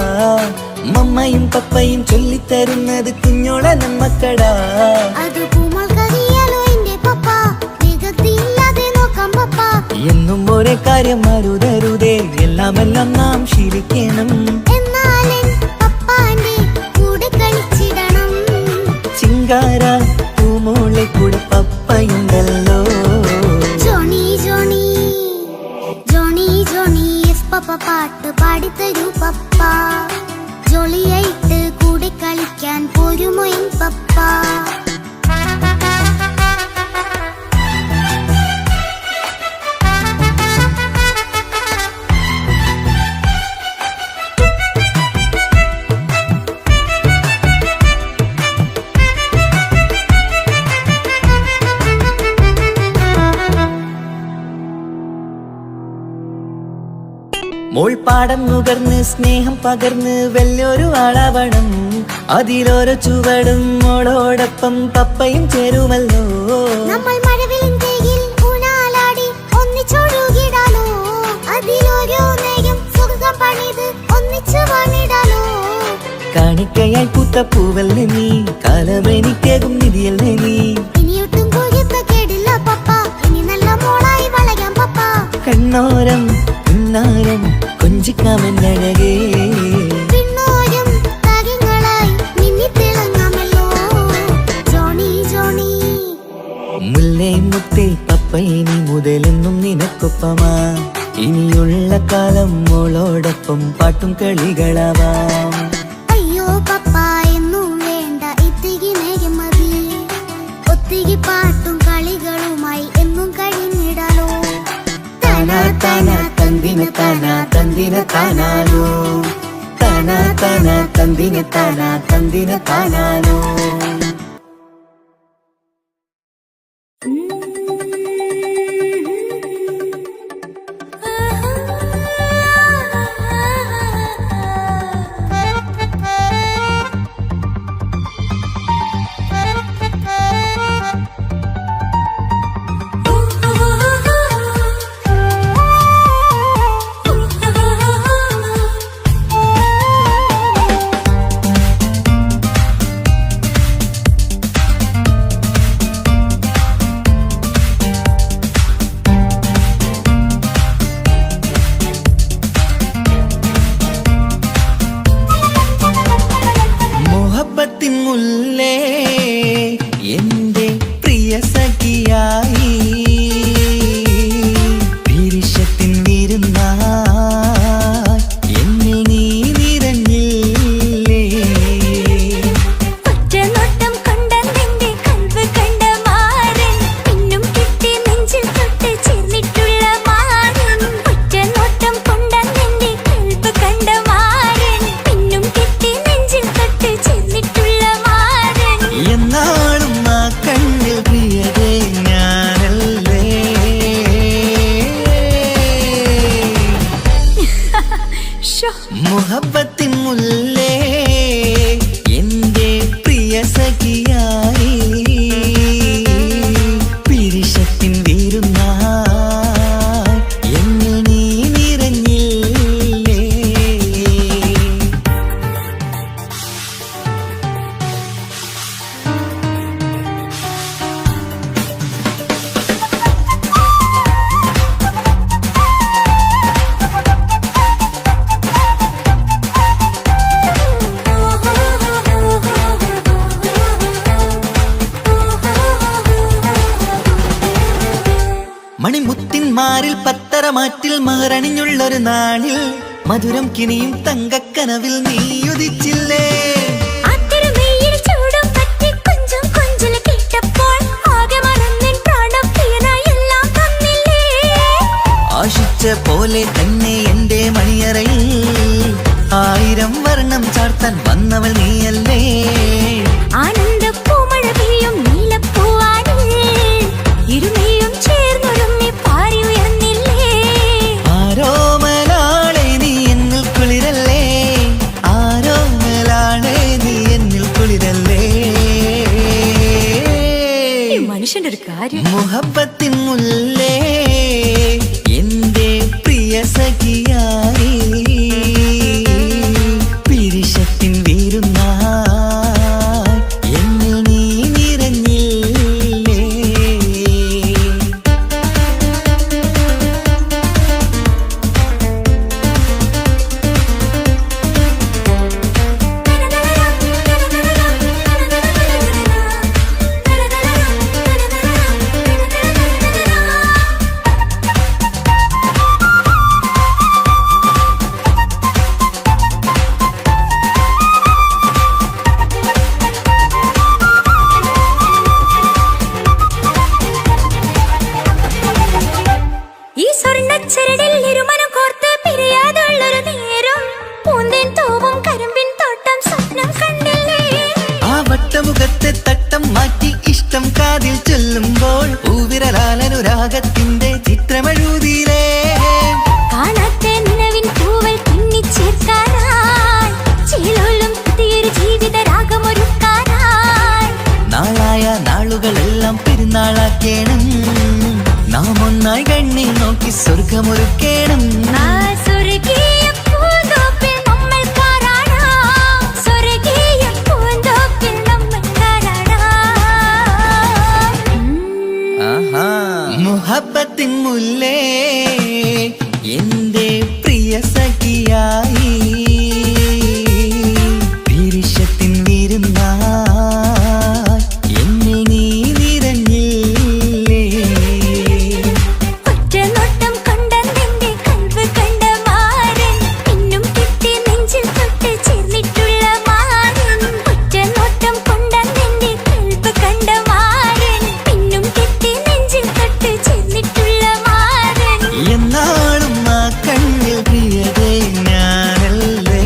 S1: മമ്മയും പപ്പയും ചൊല്ലിത്തരുന്നത് കുഞ്ഞോളെ നമ്മക്കടാ.
S2: അത് പൂമൾ കറിയാലോ എന്റെ പപ്പ, വേഗത്തില്ലാതെ നോക്കാം പപ്പ.
S1: എന്നും ഒരേ കാര്യം അരുതരുതേ, എല്ലാം നാം ശീലിക്കണം.
S2: എന്നാലും പപ്പാന്റെ കൂടെ കളിച്ചിടണം.
S1: ചിങ്കാര പൂമോളെ കൂടെ പപ്പയുണ്ടല്ലോ.
S2: Johnny Johnny Johnny Johnny yes papa പാട്ട് പാടിത്തരൂ പപ്പ. ജോളിയായിട്ട് കൂടെ കളിക്കാൻ പോരുമോ എൻ പപ്പ.
S1: മോൾ പാടം നുകർന്ന് സ്നേഹം പകർന്ന് വലിയൊരു ആളാവണം. അതിലോരോ ചുവടും മോളോടൊപ്പം പപ്പയും ചേരുമല്ലോ.
S2: നമ്മൾ മഴവിലും തേയിൽ ഊനാലാടി ഒന്നിച്ചൊഴുകിടാലോ. അതിലോരോ നേരം സുഖം പണിത് ഒന്നിച്ചു വാണിടാലോ.
S1: കാണിക്കയായി പൂത്ത പൂവല്ലേ നീ, കാലമെനിക്കേകും നിധിയല്ലേ നീ.
S2: ഇനിയൊട്ടും കുരുത്ത കേടില്ല പപ്പ, ഇനി നല്ല മോളായി വളയാം പപ്പ.
S1: കണ്ണോരം പിന്നാരം കൊഞ്ചിക്കാമെന്നഴകേ.
S2: പിന്നോരം താരങ്ങളായി മിന്നിത്തിളങ്ങാമല്ലോ. ജോണി ജോണി
S1: മുല്ലേ മുത്തേ പപ്പ ഇനി മുതലെന്നും നിനക്കൊപ്പമാ. ഇനിയുള്ള കാലം മോളോടൊപ്പം പാട്ടും കളികളാവാം.
S2: അയ്യോ പപ്പ എന്നും വേണ്ട ഇത്തിരി നേരം മതി. ഒത്തിരി പാട്ടും കളികളുമായി എന്നും കഴിഞ്ഞിടാലോ.
S1: താനാ താനാ തന്തിന താനാ തന്തിന താനാനോ. താനാ താനാ തന്തിന താനാ തന്തിന താനാനോ. മുല്ലേ എന്റെ പ്രിയ സഖിയായി വിരിശത്തിൻ വിരുന്നായി എന്നിൽ നീ നിറഞ്ഞില്ലേ.
S3: ഒറ്റനോട്ടം കൊണ്ടെന്റെ കൽവ് കണ്ട മാരൻ, പിന്നും കിട്ടി നെഞ്ചിൽ തൊട്ട് ചേർന്നിട്ടുള്ള മാരൻ. ഒറ്റനോട്ടം കൊണ്ടെന്റെ കൽവ് കണ്ട മാരൻ, പിന്നും കിട്ടി നെഞ്ചിൽ തൊട്ട് ചേർന്നിട്ടുള്ള മാരൻ.
S1: എന്നാളും ആ കണ്ണിൽ പ്രിയതേ ഞാനല്ലേ. മുഹബത്തിൻ മുല്ലേ എന്റെ പ്രിയ സഖിയായി പിരിശത്തിൻ വിരുന്നായി എന്നിൽ നീ നിറഞ്ഞില്ലേ. മണിമുത്തിന്മാരിൽ പത്തരമാറ്റിൽ മഹറണിഞ്ഞുള്ളൊരു നാളിൽ മധുരം കിനിയും തങ്കക്കനവിൽ നീ ഉദിച്ചില്ലേ.
S3: ആത്തിരുമേയിൽ ചൂടും പറ്റി കൊഞ്ചും കൊഞ്ചൽ കേട്ടപ്പോൾ ആകെ മറന്നിൻ പ്രാണപ്രിയനായി എല്ലാം തന്നില്ലേ.
S1: ആശിച്ച പോലെ തന്നെ എന്റെ മണിയറയിൽ 1000 വർണ്ണം ചാർത്താൻ വന്നവൾ നീയല്ലേ.
S3: ആനന്ദ പൂമഴ പെയ്യും നീലപ്പൂവാനിൽ ഇരുമയും ചേർന്നൊരുമ്മി പാറി ഉയർന്നില്ലേ.
S1: ആരോമലാളെ നീ എന്നിൽ കുളിരല്ലേ. ആരോമലാളെ നീ എന്നിൽ കുളിരല്ലേ.
S3: മനുഷ്യന്റെ ഒരു കാര്യം.
S1: മുഹബത്തിൻ മുല്ലേ എന്റെ പ്രിയ
S3: സ്വർണ്ണച്ചരടിൽ ഇരുമനം കോർത്ത് പിരിയാതുള്ളൊരു നേരം പൂന്തേൻ തൂവും കരിമ്പിൻ തോട്ടം സ്വപ്നം കണ്ടില്ലേ
S1: ആ വട്ടമുഖത്തെ തട്ടം മാറ്റി ഇഷ്ടം കാതിൽ ചൊല്ലുമ്പോൾ പൂവിരലാലനുരാഗത്തിന്റെ ചിത്രമെഴുതിയിലേ
S3: കാണാത്ത നിലവിൻ പൂവൽ പിന്നിച്ചേർക്കാനായി ചിലോലും പുതിയൊരു ജീവിത രാഗമൊരുക്കാനായി
S1: നാളായ നാളുകളെല്ലാം പെരുന്നാളാക്കേണം നാം ഒന്നായി കണ്ണിൽ നോക്കി സ്വർഗമൊരുക്കേണം
S3: ആ സ്വർഗീയ പൂന്തോപ്പിൽ നമ്മൾ കാണാം സ്വർഗീയ പൂന്തോപ്പിൽ നമ്മൾ കാണാം
S1: മുഹബത്തിൻ മുല്ലേ എന്റെ പ്രിയ സഖിയായി വിരിശത്തിൻ വിരുന്നായി എന്നിൽ നീ നിറഞ്ഞില്ലേ
S3: ഒറ്റനോട്ടം കൊണ്ട നിന്റെ കൽവ് കണ്ട മാരൻ പിന്നും കിട്ടി നെഞ്ചിൽ തൊട്ട് ചേർന്നിട്ടുള്ള മാരൻ ഒറ്റനോട്ടം കൊണ്ട നിന്റെ കൽവ് കണ്ട മാരൻ പിന്നും കിട്ടി നെഞ്ചിൽ തൊട്ട് ചേർന്നിട്ടുള്ള മാരൻ
S1: എന്നാളും ആ കണ്ണിൽ പ്രിയതേ ഞാനല്ലേ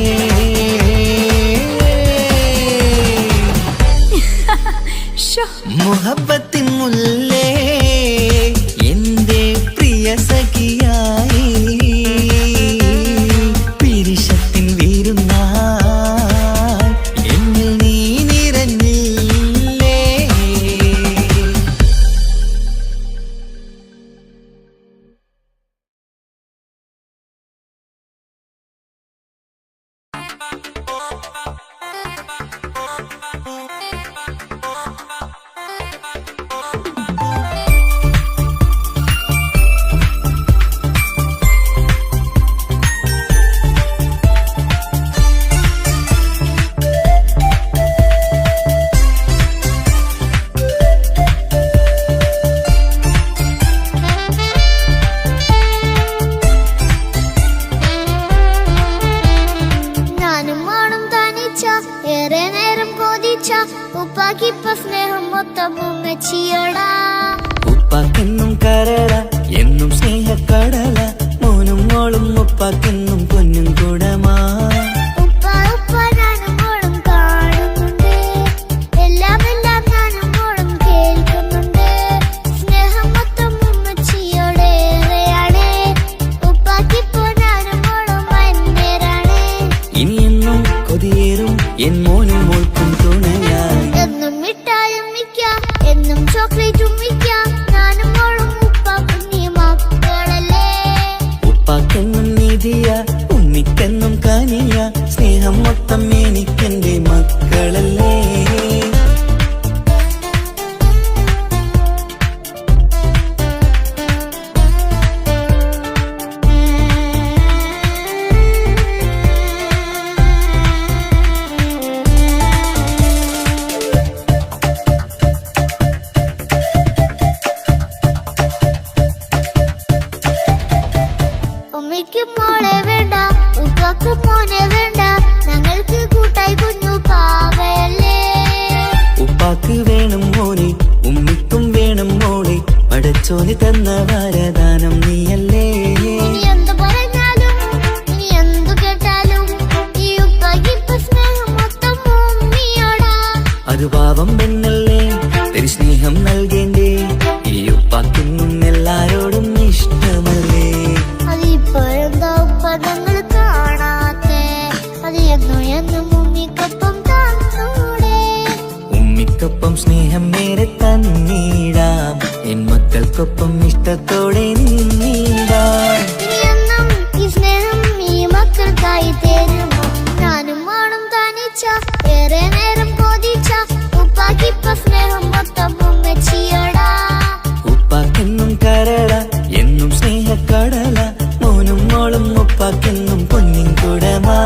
S1: മുഹബത്തിൻ മുല്ലേ എന്റെ പ്രിയ സഖിയായി പിരിശത്തിൻ വീരുന്നായി എന്നിൽ നീ നിറഞ്ഞില്ലേ
S2: ഞാനും മോളും തനിച്ച ഏറെ നേരം കൊതിച്ച ഉപ്പാക്കിപ്പ സ്നേഹം മൊത്തം ഉമ്മച്ചിയോടാ
S1: ഉപ്പാക്കെന്നും കരള എന്നും സ്നേഹക്കടല മോനും മോളും ഉപ്പാക്കെന്നും പൊന്നും കുടമാ
S2: ഉപ്പ ഉപ്പ ഞാനും മോളും കാണുന്നുണ്ട് എല്ലാം എല്ലാം ഞാനും മോളും കേൾക്കുന്നുണ്ട് സ്നേഹം മൊത്തം ഉമ്മച്ചിയോടേറെയാണ് ഉപ്പാക്കിപ്പോ ഞാനും മോളും അന്യരാണ്
S1: ഇനിയെന്നും കൊതിയേറും എൻ മോനും മോൾക്കും തുണയായി
S2: എന്നും മിഠായും മിക്കാം എന്നും ചോക്ലേറ്റും മിക്കാം ഞാനും മോളും ഉപ്പാക്കും നീ മക്കളല്ലേ
S1: ഉപ്പാക്കെന്നും നീതിയ ഉമ്മിക്കെന്നും കനിയ സ്നേഹം മൊത്തം എനിക്കെന്റെ മക്കളല്ലേ
S2: ഉമ്മയ്ക്ക് മോളെ വേണ്ട ഉപ്പാക്ക് മോനെ വേണ്ട ഞങ്ങൾക്ക് കൂട്ടായി കുഞ്ഞു പാവയല്ലേ
S1: ഉപ്പാക്ക് വേണം മോനെ ഉമ്മിക്കും വേണം മോളെ പടച്ചോന് തന്ന വരദാനം നീയല്ലേ
S2: ഇനി എന്ത് പറഞ്ഞാലും ഇനി എന്തു കേട്ടാലും ഈ ഉപ്പാക്ക് ഇപ്പൊ സ്നേഹം മൊത്തം ഉമ്മിയോടാ
S1: അത് പാവം പെണ്ണല്ലേ ഒരു സ്നേഹം നൽകേണ്ടേ ഈ ഉപ്പാക്കെന്നും എല്ലാരോടും ഇഷ്ടമല്ലേ
S2: അതിപ്പോഴെന്താ ഉപ്പ ഞങ്ങൾ കാണാത്തെ അത് എന്നും എന്നും ഉമ്മിക്കൊപ്പം തന്നൂടെ
S1: ഉമ്മിക്കൊപ്പം സ്നേഹം നേരെ തന്നീടാം എൻ മക്കൾക്കൊപ്പം ഇഷ്ടത്തോടെ നിന്നീടാം
S2: ഇനിയെന്നും ഈ സ്നേഹം ഈ മക്കൾക്കായി തരുമോ ഞാനും മോളും തനിച്ച ഏറെ നേരം കൊതിച്ച ഉപ്പാക്കിപ്പ സ്നേഹം മൊത്തം ഉമ്മച്ചിയോടാ
S1: ഉപ്പാക്കെന്നും കരള എന്നും സ്നേഹക്കടല മോനും മോളും ഉപ്പാക്കെന്നും പൊന്നിൻ കുടമാ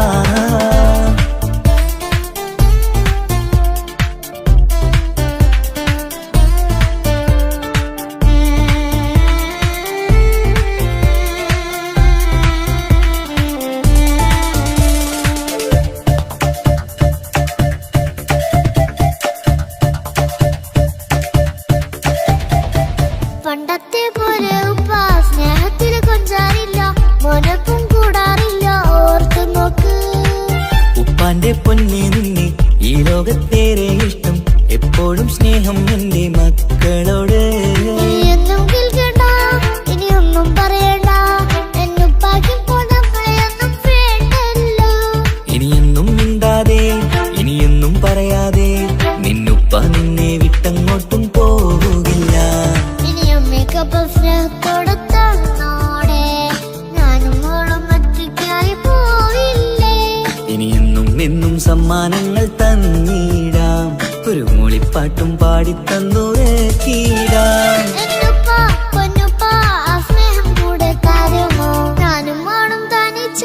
S1: സമ്മാനങ്ങൾ തന്നിടാം, ഒരു മൂളിപ്പാട്ടും പാടിത്തന്നുറക്കിടാം.
S2: എന്നുപ്പാ പൊന്നുപ്പാ ആ സ്നേഹം കൂടെ തരുമോ? ഞാനും മോളും തനിച്ച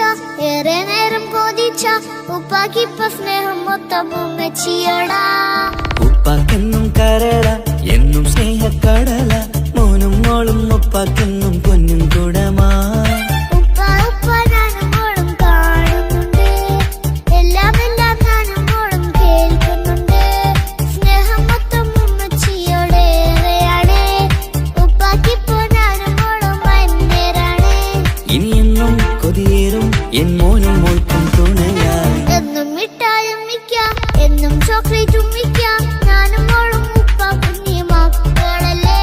S2: ഏറെ നേരം കൊതിച്ച ഉപ്പാക്കിപ്പ സ്നേഹം മൊത്തം ഉമ്മച്ചിയോടാ.
S1: ഉപ്പാക്കെന്നും കരള എന്നും സ്നേഹക്കടല, മോനും മോളും ഉപ്പാക്കെന്നും പൊന്നും കുടമാ.
S2: ഉപ്പ ഉപ്പ ഞാനും മോളും കാണുന്നുണ്ട്, എല്ലാം എല്ലാം ഞാനും മോളും കേൾക്കുന്നുണ്ട്. സ്നേഹം മൊത്തം ഉമ്മച്ചിയോടേറെയാണ്, ഉപ്പാക്കിപ്പോ ഞാനും മോളും വന്നേരാണ്.
S1: ഇനിയെന്നും കൊതിയേറും എൻ മോനും മോൾക്കും തുണയായി.
S2: എന്നും മിഠായും മിക്കാം, എന്നും ചോക്ലേറ്റും മിക്കാം, ഞാനും മോളും ഉപ്പ കുഞ്ഞി മക്കളല്ലേ.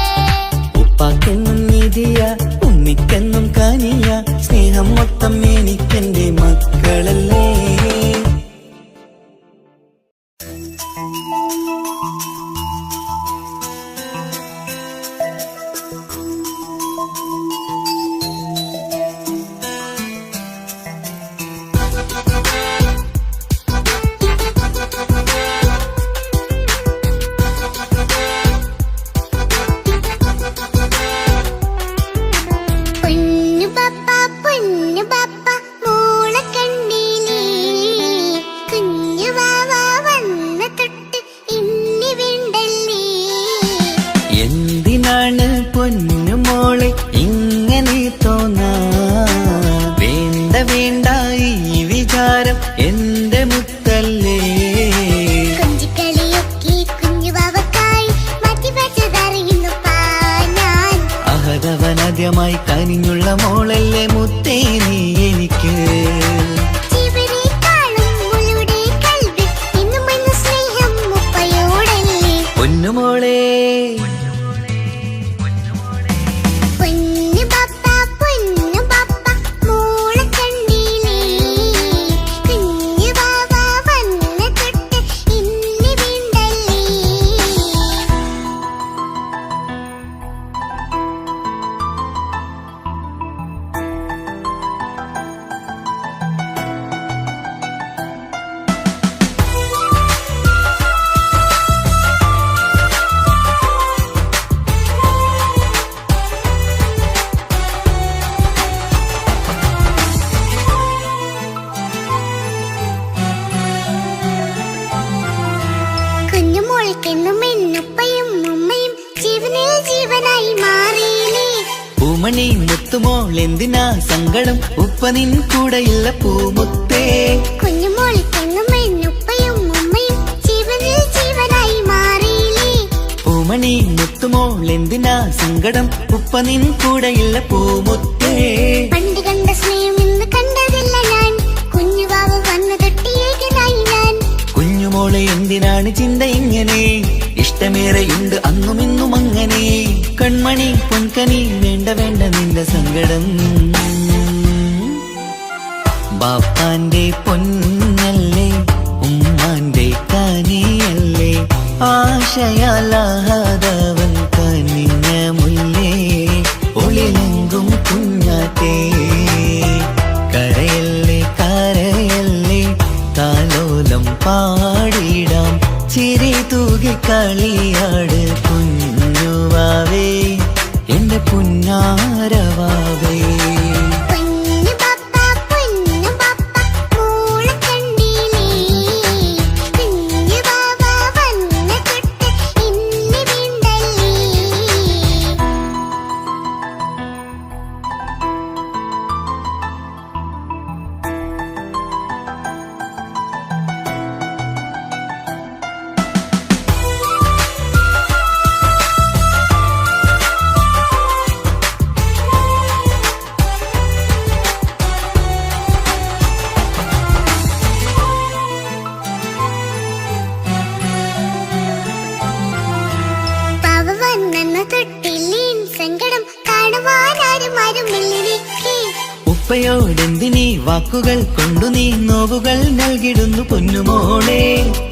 S1: ഉപ്പാക്കെന്നും നിധിയ ഉമ്മിക്കെന്നും കാനിയ, സ്നേഹം മൊത്തം എനിക്കെന്റെ മക്കളല്ലേ.
S2: പൊന്നു പപ്പ മോളെ കണ്ടീലേ, കുഞ്ഞു വാവ വന്ന തൊട്ട് ഇന്നി വേണ്ടല്ലേ.
S1: എന്തിനാണ് പൊന്നു മോളെ ഇങ്ങനെ തോന്നാ? വേണ്ട വേണ്ട ഈ വിചാരം എന്റെ മുത്തല്ലേ.
S2: കൊഞ്ചിക്കളിയൊക്കെ കുഞ്ഞു വാവക്കായി മാറ്റി വെച്ചതറിയുന്നു ഞാൻ.
S1: അഹതവനാദ്യമായി കനിഞ്ഞുള്ള മോളല്ലേ മുത്തേ നീ എനിക്ക്.
S2: ജീവനേക്കാളും മോളുടെ കൽവിൽ എന്നും എന്ന സ്നേഹം ഉപ്പയോടല്ലേ.
S1: പൊന്നുമോളെ
S2: പൊന്നു പപ്പ മോളെ കണ്ടീലേ, കുഞ്ഞു വാവ വന്ന തൊട്ട് ഇന്നി വേണ്ടല്ലേ. കുഞ്ഞുമോൾക്കെന്നും എന്നുപ്പയും ഉമ്മയും ജീവനിൽ ജീവനായി മാറിയില്ലേ.
S1: പൂമണി മുത്തുമോൾ എന്തിനാ സങ്കടം, ഉപ്പ നിൻ കൂടെയില്ല പൂമുത്തേ.
S2: കുഞ്ഞുമോൾക്കെന്നും എന്നുപ്പയും ഉമ്മയും ജീവനിൽ ജീവനായി മാറിയില്ലേ.
S1: പൂമണി മുത്തുമോൾ എന്തിനാ സങ്കടം, ഉപ്പ നിൻ കൂടെയില്ല പൂമുത്തേ.
S2: പണ്ട് കണ്ട സ്നേഹം ഇന്ന് കണ്ടതില്ല ഞാൻ, കുഞ്ഞുവാവ വന്ന തൊട്ടിയേകനായി ഞാൻ.
S1: കുഞ്ഞുമോളെ എന്തിനാണ് ചിന്ത ഇങ്ങനെ, ഇഷ്ടമേറെയുണ്ട് അന്നും ഇന്നും അങ്ങനെ. കൺമണി പൊൻകനി വേണ്ട വേണ്ട നിന്റെ സങ്കടം. ബാപ്പാന്റെ പൊന്നല്ലേ ഉമ്മാന്റെ കനിയല്ലേ, ആശയാലാഹതവൻ കനിഞ്ഞ മുല്ലേ. ഒളിലെങ്കും കുഞ്ഞാറ്റേ കരയല്ലേ കരയല്ലേ, താലോലം പാടിടാം ചിരി തൂകി കളിയാട് കുഞ്ഞുവാവേ എന്റെ പുന്നാരവാവേ.
S2: പൊന്നു പപ്പ മോളെ കണ്ടീലേ, കുഞ്ഞു വാവ വന്ന തൊട്ട് ഇന്നി വേണ്ടല്ലേ. പാവ വന്നെന്ന തൊട്ടില്ലേൻ സങ്കടം കാണുവാനാരും ആരുമില്ലെനിക്ക്.
S1: ഉപ്പയോടെന്തിനീ വാക്കുകൾ കൊണ്ടു നീ നോവുകൾ നൽകിടുന്നു പൊന്നുമോളെ.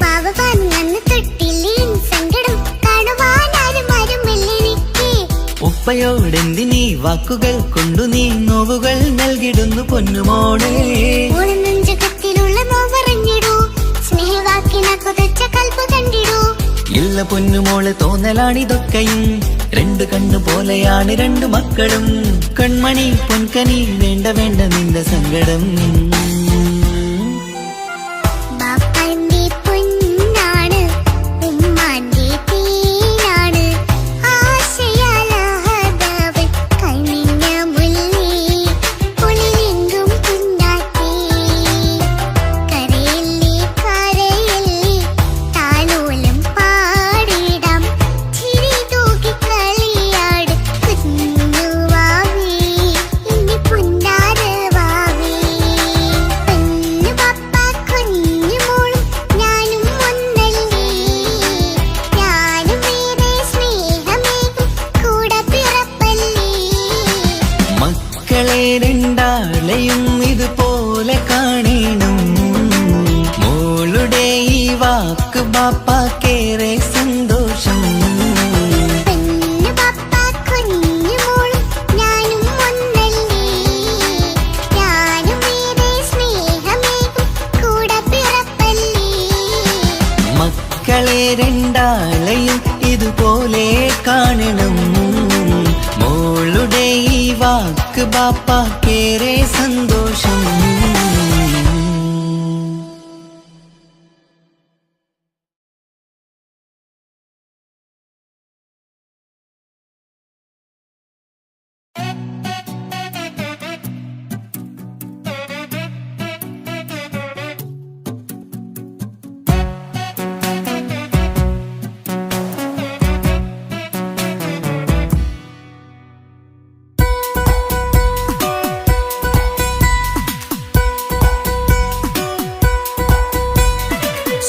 S2: പാവ വന്നെന്ന തൊട്ടില്ലേൻ സങ്കടം കാണുവാനാരും ആരുമില്ലെനിക്ക്.
S1: ഉപ്പയോടെന്തിനീ വാക്കുകൾ കൊണ്ടു നീ നോവുകൾ നൽകിടുന്നു പൊന്നുമോളെ.
S2: ഓള നെഞ്ചകത്തിലുള്ള നോവറിഞ്ഞിടൂ, സ്നേഹ കണ്ടിടൂ.
S1: ഇല്ല പൊന്നുമോള് തോന്നലാണിതൊക്കെയും, രണ്ട് കണ്ണു പോലെയാണ് രണ്ടു മക്കളും. കൺമണി പൊൻകനി വേണ്ട വേണ്ട നിന്റെ സങ്കടം.
S2: ബാപ്പാന്റെ പൊന്നാണ്, ഉമ്മാന്റെ തേനാണ്, ആശയാലാഹതവൻ കണ്ണിഞ്ഞ മുല്ലേ, പൊളിലെങ്കും കുഞ്ഞാറ്റേ. കരയല്ലേ കരയല്ലേ താലോലം പാടിടാം, ചിരി തൂക്കി കളിയാട് കുഞ്ഞുവാവേ, എന്റെ പുന്നാരവാവേ. പൊന്നു പപ്പ കുഞ്ഞു മോളും ഞാനും ഒന്നല്ലേ, ഞാനും വേറെ സ്നേഹമേകും കൂടെ പിറപ്പല്ലേ.
S1: മക്കളെ രണ്ടാളെയും ഇതുപോലെ കാണണം, മോളുടെ ഈ വാക്ക് ബാപ്പാക്കേറെ സന്തോഷം.
S2: പൊന്നു പപ്പ കുഞ്ഞു മോളും ഞാനും ഒന്നല്ലേ, ഞാനും വേറെ സ്നേഹമേകും കൂടെ പിറപ്പല്ലേ.
S1: മക്കളെ രണ്ടാളെയും ഇതുപോലെ കാണണം, മോളുടെ ഈ വാക്ക് ബാപ്പാക്കേറെ സന്തോഷം.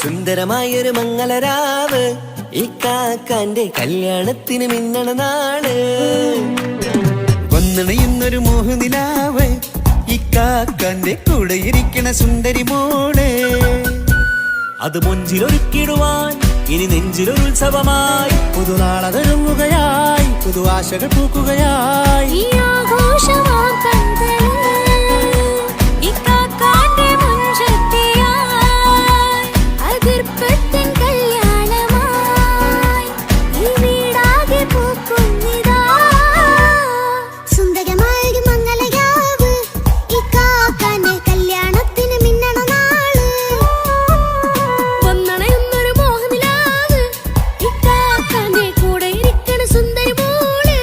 S1: സുന്ദരമായൊരു മംഗളരാവ്, ഈ കാക്കാന്റെ കല്യാണത്തിന് മിന്നണ നാള്. വന്നണയുന്നൊരു മോഹനിലാവ്, ഈ കാക്കാന്റെ കൂടെ ഇരിക്കണ സുന്ദരി മോള്. അത് മൊഞ്ചിലൊരുക്കിടുവാൻ ഇനി നെഞ്ചിലൊരു ഉത്സവമായി, പുതുനാളതൊരുങ്ങുകയായി, പുതുവാശകൾ പൂക്കുകയായി.
S3: ഈ ആഘോഷമാം പന്തലിൽ ഇക്കാക്കാന്റെ മുൻചെത്തിയായി, അതിർപ്പത്തിൻ കല്യാണമായി ഈ വീടാകെ പൂക്കുന്നിതാ.
S2: സുന്ദരമായൊരു മംഗളരാവ്, ഈ കാക്കാന്റെ കല്യാണത്തിന് മിന്നണ നാള്.
S3: വന്നണയുന്നൊരു മോഹനിലാവ്, ഇക്കാക്കാന്റെ കൂടെ ഇരിക്കണ സുന്ദരി മോള്.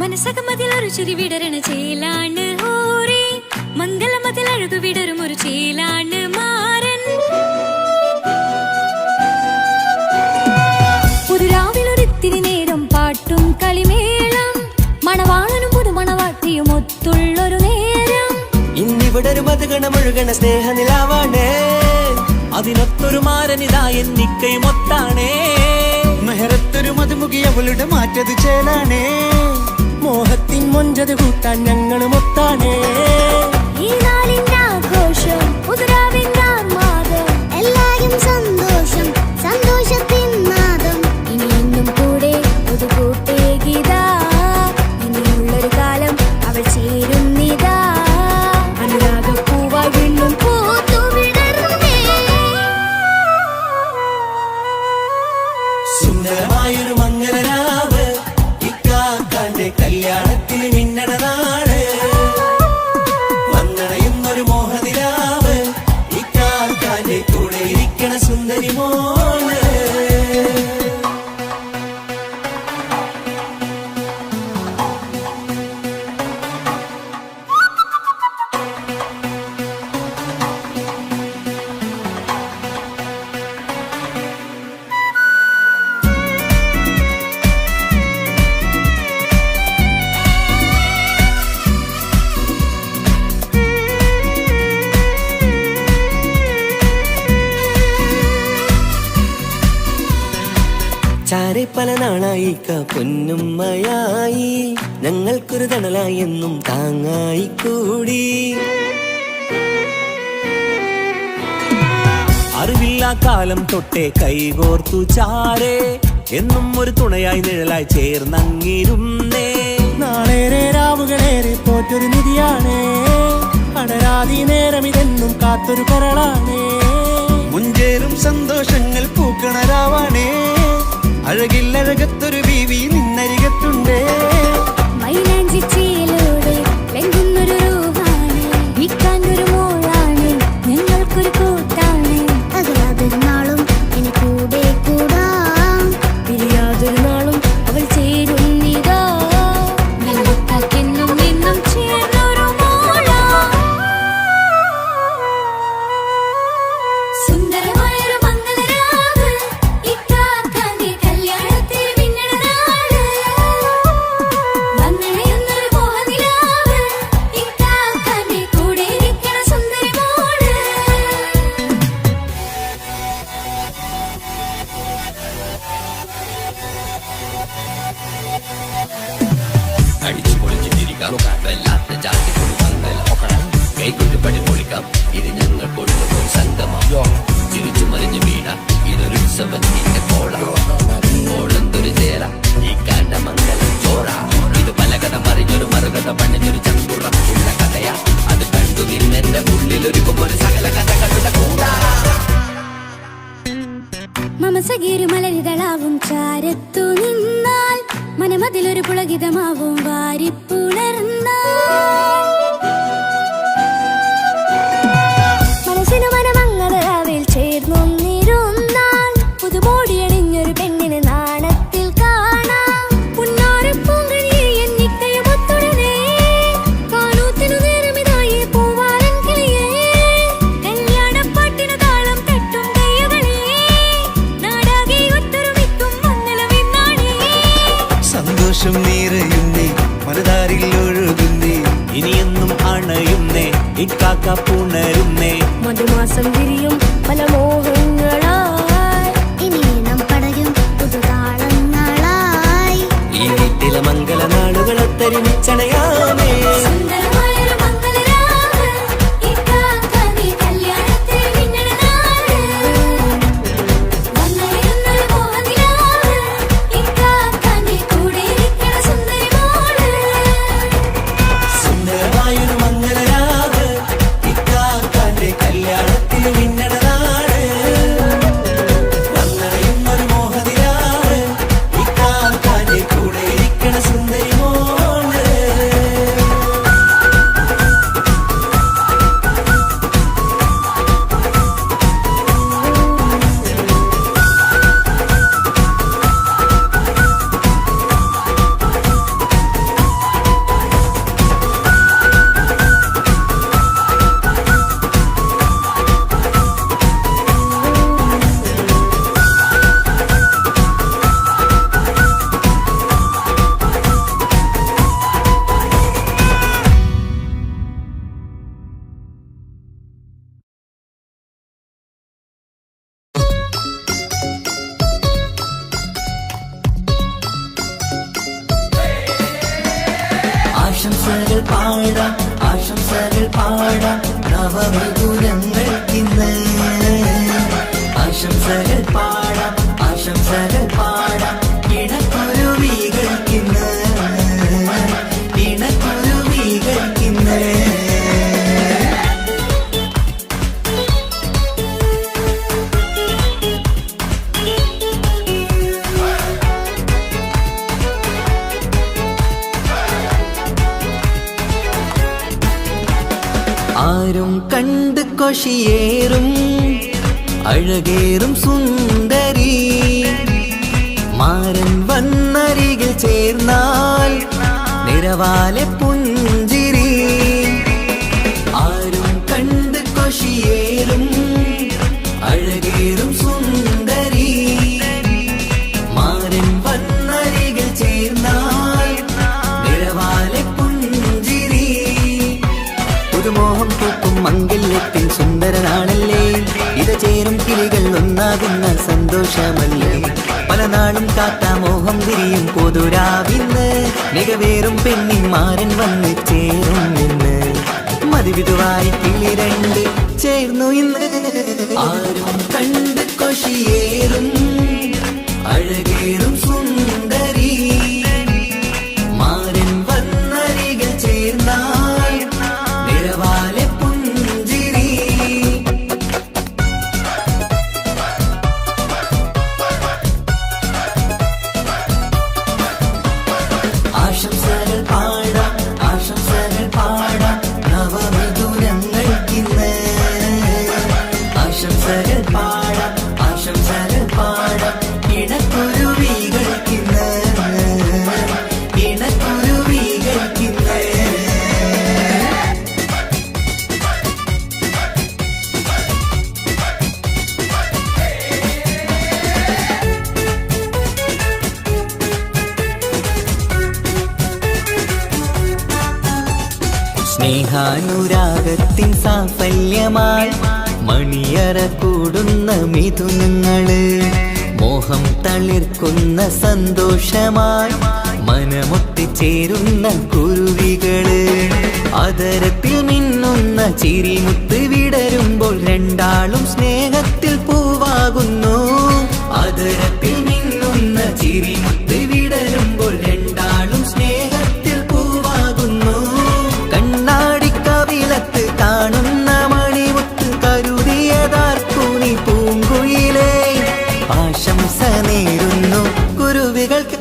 S3: മനസ്സകമതിലൊരു ചിരി വിടരണ ചേലാണ് ഹോറി, മംഗളമതിൽ അഴകു വിടരും ഒരു ചേലാണ് മാരൻ. പുതുരാവിലൊരിത്തിരി നേരം പാട്ടും കളിമേളം, മണവാളനും പുതുമണവാട്ടിയും ഒത്തുള്ളൊരു നേരം.
S1: ഇന്നിവിടെ ഒരു മധുഗണമൊഴുകണ സ്നേഹനിലാവാണ്, അതിനൊത്തൊരു മാരനിതാ എന്നിക്കയും ഒത്താണേ. മെഹറത്തൊരു മധുമുഖി അവളുടെ മാറ്റത് ചേലാണേ, മോഹത്തിൻ മൊഞ്ചത് കൂട്ടാൻ ഞങ്ങളും ഒത്താണേ.
S3: ഈ നാളിന്റെ ആഘോഷം, പുതുരാവിന്റെ ആർമാദം,
S2: എല്ലാരും സന്തോഷം, സന്തോഷത്തിൻ നാദം.
S3: ഇനി എന്നും കൂടെ പുതുകൂട്ടേ ഗീതാ, ഇനിയുള്ളൊരു കാലം അവൾ ചേരുന്നിതാ. അനുരാഗപ്പൂവായി വീണ്ടും പൂത്തുവിടരുന്നേ.
S1: സുന്ദരമായൊരു മംഗളരാവ്, ഈ കാക്കാന്റെ കല്യാണത്തിന് മിന്നണ നാള്. പല നാളായി പൊന്നുമ്മയായി ഞങ്ങൾക്കൊരു തണലായി എന്നും താങ്ങായി കൂടി. അറിവില്ലാ കാലം തൊട്ടേ കൈകോർത്തു ചാരേ എന്നും ഒരു തുണയായി നിഴലായി ചേർന്നങ്ങിരുന്നേ.
S5: നാളേറെ രാവുകളേറെ പോറ്റൊരു നിധിയാണ്, അടരാതി നേരം ഇതെന്നും കാത്തൊരു കരളാണ്.
S1: മുഞ്ചേറും സന്തോഷങ്ങൾ പൂക്കണരാവാണേ, അഴകില്ലഴകത്തൊരു ബീവി നിന്നരികത്തുണ്ടേ.
S3: മൈലാഞ്ചിച്ചിയിലൂടെ ലംഘുന്നൊരു രൂപാണ്, വിൽക്കാനൊരു മോളാണ്, ഞങ്ങൾക്കൊരു കൂട്ടാണ്.
S2: അകലാതൊരു നാളും ഇനി കൂടെ കൂടാം,
S3: പിരിയാതൊരു നാളും അവൾ ചേരുന്നിതാ. നെല്ലുക്കാക്കെന്നും എന്നും ചേർന്നൊരു മോളാ. സുന്ദരമായൊരു മംഗളരാവ്, ഇക്കാക്കാന്റെ കല്യാണത്തിൽ മിന്നണ നാള്. വന്നണയുന്നൊരു മോഹനിലാവ്, ഇക്കാക്കാന്റെ കൂടെ ഇരിക്കണ സുന്ദരി മോള്.
S6: അടിച്ചു പൊളിച്ചിട്ടിരിക്കാം, വല്ലാത്ത ജാതി കൊടുമംഗലം. കൈകൊണ്ടു പടി പൊളിക്കാം, ഇത് ഞങ്ങൾ കൊണ്ടുപോയി സംഗമം. തിരിച്ചു മറിഞ്ഞു വീണ ഇതൊരു ഉത്സവത്തിന്റെ കോളം. കോളന്തൊരു ചേര ഈ കാണ്ട മംഗലം ചോറ. ഇത് പലകഥ മറിഞ്ഞൊരു മറുകഥ പണിഞ്ഞൊരു ചങ്കുറം ഉള്ള കഥയാ. അത് കണ്ടു നിന്നെന്റെ ഉള്ളിലൊരുക്കും ഒരു സകല കഥകളുടെ കൂടാ.
S3: മമസകീരു മലരിതളാവും ചാരത്തു നിന്നാൽ, മനമതിലൊരു പുളകിതമാവും വാരിപ്പുണർന്നാൽ. മനസ്സിനു മനമങ്ങതരാവിൽ ചേർന്നൊന്നിരുന്നാൽ, പുതുമോടിയണിഞ്ഞൊരു പെണ്ണിന് നാണത്തിൽ കാണാം. പുന്നാരപ്പൂങ്കനിയെ എന്നിക്കയുമൊത്തുടനെ, കാനൂത്തിനു നേരമിതായി പൂവാലൻ കിളിയേ. കല്യാണപ്പാട്ടിനു താളം തട്ടും കയ്യുകളെ, നാടാകെ ഒത്തൊരുമിക്കും മംഗളമെന്നാണേ.
S1: സന്തോഷം നിറയുന്നേ, മനതാരിൽ ഒഴുകുന്നേ, ഇനിയെന്നും അണയുന്നേ, ഇക്കാക്ക പുണരുന്നേ.
S3: മധുമാസം വിരിയും പല മോഹങ്ങളായി,
S2: ഇനി നാം പടരും പുതുതാളങ്ങളായി.
S1: ഈ വീട്ടിലെ മംഗള നാളുകളൊത്തരിമിച്ചണയാമേ.
S3: സുന്ദരമായൊരു മംഗളരാവ്, ഇക്കാക്കാന്റെ കല്യാണത്തിൽ മിന്നണ നാള്. വന്നണയുന്നൊരു മോഹനിലാവ്, ഇക്കാക്കാന്റെ കൂടെ ഇരിക്കണ സുന്ദരി മോള്.
S1: സുന്ദരമായൊരു മംഗളരാവ്, ഇക്കാക്കാന്റെ കല്യാണത്തിൽ മിന്നണ നാട്. വന്നണയുന്നൊരു മോഹനിലാവ്, ഇക്കാക്കാന്റെ കൂടെ ഇരിക്കണ സുന്ദരി മോള്. ആശംസകൾ പാടാം, ആശംസകൾ പാടാം നവമധുരങ്ങൾക്കിന്ന്. ആശംസകൾ പാടാം, ആശംസകൾ പാടാം ഇണക്കുരുവികൾക്കിന്ന്, ഇണക്കുരുവികൾക്കിന്ന്. ആരും കണ്ട് കൊഷിയേറും അഴകേറും സുന്ദരി, മാരൻ വന്നരികിൽ ചേർന്നാൽ നിറവാലെ പുഞ്ചിരി. ആരും കണ്ട് കൊഷിയേറും അഴകേറും സുന്ദരി, മാരൻ വന്നരികിൽ ചേർന്നാൽ നിറവാലെ പുഞ്ചിരി. പുതുമോഹം പൂക്കും മംഗല്യത്തിൻ സുന്ദരനാണല്ലേ, ഇത് ചേരും കിളികൾ ഒന്നാകുന്ന സന്തോഷമല്ലേ. പല നാളും കാത്ത മോഹം തിരിയും പൊതുരാവിന്ന് മികവേറും പെണ്ണിന്മാരൻ വന്ന് ചേരും ഇന്ന് മതിവിധുവായി കിളി രണ്ട് ചേർന്നു ഇന്ന് ആരും കണ്ട് കൊഷിയേറും അഴകേറും സുന്ദരി മാരൻ വന്നരികിൽ ചേർന്നാൽ നിറവാലെ പുഞ്ചിരി ആശംസകൾ പാടാം ആശംസകൾ പാടാം നവമിഥുനങ്ങൾക്കിന്ന് ആശംസകൾ പാടാം ആശംസകൾ പാടാം ഇണക്കുരുവികൾക്കിന്ന് ഇണക്കുരുവികൾക്കിന്ന് സ്നേഹാനുരാഗത്തിൻ സാഫല്യമായി മണിയറ കൂടുന്ന മിഥുനങ്ങള് മോഹം തളിർക്കുന്ന സന്തോഷമായി മനമൊട്ടിച്ചേരുന്ന കുരുവികള് അതരത്തിൽ മിന്നുന്ന ചിരിമുത്ത് വിടരുമ്പോൾ രണ്ടാളും സ്നേഹത്തിൽ പൂവാകുന്നു അതരത്തിൽ മിന്നുന്ന ചിരിമുത്ത് വിടരുമ്പോൾ രണ്ടാളും സ്നേഹത്തിൽ പൂവാകുന്നു കണ്ണാടിക്കവിളത്ത് കാണുന്ന മണിമുത്ത് കരുതിയതാർക്കുനി പൂങ്കുയിലേ ആശംസ നേരുന്നു കുരുവികൾക്ക്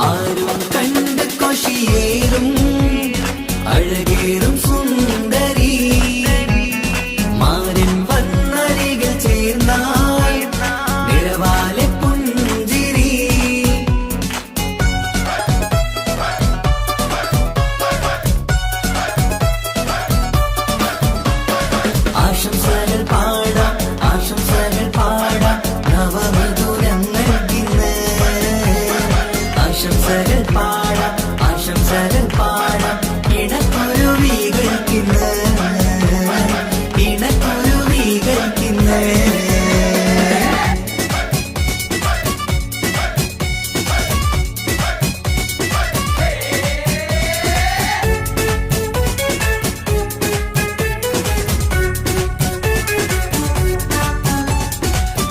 S1: ആരും കണ്ട് കൊഷിയേറും അഴകേറും സുന്ദരി മാരൻ വന്നരികിൽ ചേർന്നാൽ നിറവാലെ പുഞ്ചിരി ആശംസകൾ പാടാം ആശംസകൾ പാടാം നവമിഥുനങ്ങൾക്കിന്ന് ആശംസകൾ പാടാം ആശംസകൾ പാടാം ഇണക്കുരുവികൾക്കിന്ന് ഇണക്കുരുവികൾക്കിന്ന്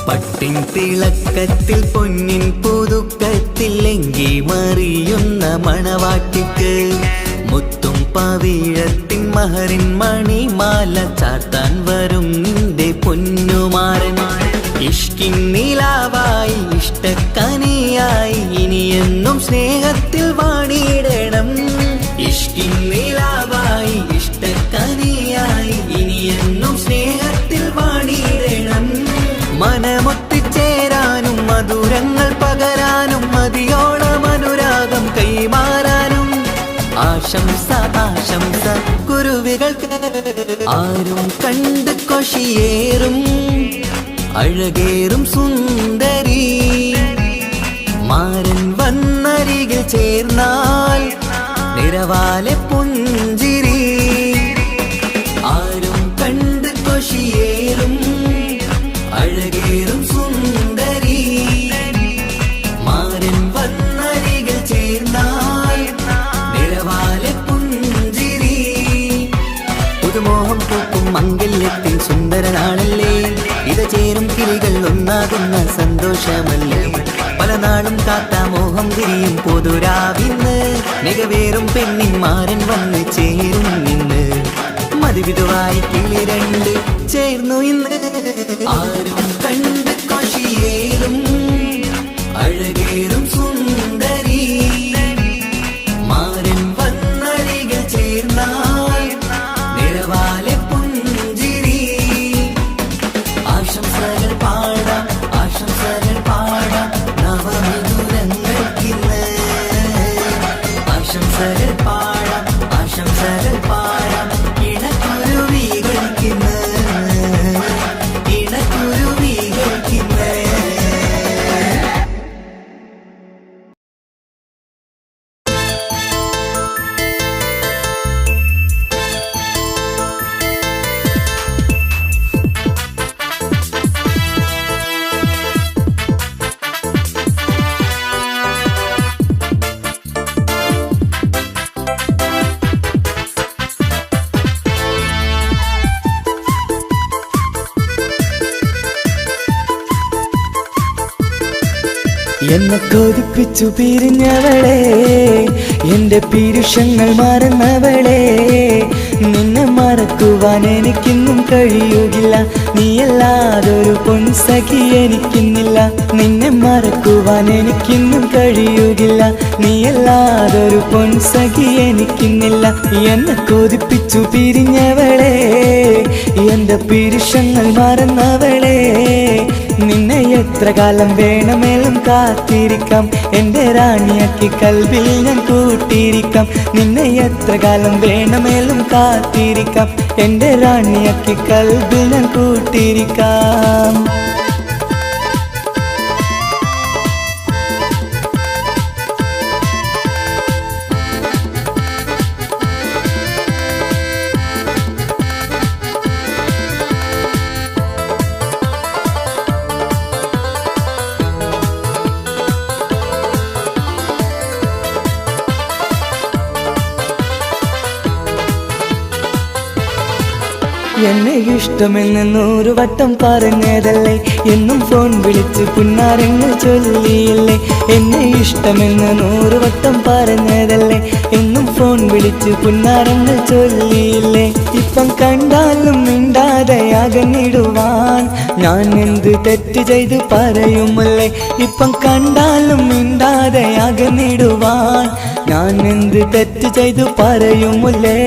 S1: പട്ടിൻ തിളക്കത്തിൽ പൊന്നിൻ പുതുക്കത്തിൽ എങ്കി മറിയുന്ന മണവാട്ടിക്ക് മുത്തും പവിഴത്തിൻ മഹറിൻ മണിമാല ചാർത്താൻ വരും നിന്റെ പൊന്നുമാരൻ ഇഷ്കിൻ നിലാവായി ഇഷ്ടക്കനിയായി ഇനിയെന്നും സ്നേഹത്തിൽ വാണിയിടണം ഇഷ്കിൻ നിലാവായി ഇഷ്ടക്കനിയായി ഇനിയെന്നും സ്നേഹത്തിൽ വാണിയിടണം മനമൊത്തിച്ചേരാനും മധുരങ്ങൾ പകരാനും മതിയോളം അനുരാഗം കൈമാറാനും ആശംസ ആശംസ കുരുവികൾക്ക് ആരും കണ്ട് കൊഷിയേറും അഴകേറും സുന്ദരി മാരൻ വന്നരികിൽ ചേർന്നാൽ നിറവാലെ പുഞ്ചിരി ആരും കണ്ട് കൊഷിയേറും അഴകേറും സുന്ദരി മാരൻ വന്നരികിൽ ചേർന്നാൽ നിറവാലെ പുഞ്ചിരി പുതുമോഹം പൂക്കും മംഗല്യത്തിൻ സുന്ദരനാണല്ലേ ഇത് ചേരും കിളികൾ ഒന്നാകുന്ന സന്തോഷമല്ലേ പല നാളും കാത്ത മോഹം തിരിയും പൊതുരാവിന്ന് മികവേറും പെണ്ണിന്മാരൻ വന്ന് ചേരും ഇന്ന് മതിവിധുവായി കിളി രണ്ട് ചേർന്നു ഇന്ന് ആരും കണ്ട് കൊഷിയേറും അഴകേറും സുന്ദരി മാരൻ വന്നരികിൽ ചേർന്നാൽ നിറവാലെ പുഞ്ചിരി ആശംസകൾ പാടാം ആശംസകൾ പാടാം നവമിഥുനങ്ങൾക്കിന്ന് ആശംസകൾ പാടാം ആശംസകൾ പാടാം ഇണക്കുരുവികൾക്കിന്ന് ഇണക്കുരു എന്നെ കൊതിപ്പിച്ചു പിരിഞ്ഞവളെ, എന്റെ പീരുഷങ്ങൾ മറന്നവളെ, നിന്നെ മറക്കുവാൻ എനിക്കിന്നും കഴിയുകില്ല, നീയല്ലാതൊരു പൊൻസഖി എനിക്കിന്നില്ല. നിന്നെ മറക്കുവാൻ എനിക്കിന്നും കഴിയുകില്ല, നീയല്ലാതൊരു പൊൻസഖി എനിക്കിന്നില്ല. എന്നെ കൊതിപ്പിച്ചു പിരിഞ്ഞവളെ, എന്റെ പീരുഷങ്ങൾ മറന്നവളെ, നിന്നെ എത്ര കാലം വേണമെങ്കിലും കാത്തിരിക്കാം, എന്റെ റാണിയാക്കി കൽവിൽ ഞാൻ കൂട്ടിയിരിക്കാം. നിന്നെ എത്ര കാലം വേണമെങ്കിലും കാത്തിരിക്കാം, എന്റെ റാണിയാക്കി കൽവിൽ ഞാൻ കൂട്ടിയിരിക്കാം. എന്നെ ഇഷ്ടമെന്ന് 100 വട്ടം പറഞ്ഞതല്ലേ, എന്നും ഫോൺ വിളിച്ച് പുന്നാരങ്ങൾ ചൊല്ലിയില്ലേ. എന്നെ ഇഷ്ടമെന്ന് 100 വട്ടം പറഞ്ഞതല്ലേ, എന്നും ഫോൺ വിളിച്ച് പുന്നാരങ്ങൾ ചൊല്ലിയില്ലേ. ഇപ്പം കണ്ടാലും മിണ്ടാതെ അകന്നിടുവാൻ ഞാൻ എന്ത് തെറ്റ് ചെയ്ത് പറയുമല്ലേ. ഇപ്പം കണ്ടാലും മിണ്ടാതെ അകന്നിടുവാൻ ഞാൻ എന്ത് തെറ്റ് ചെയ്തു പറയുമല്ലേ,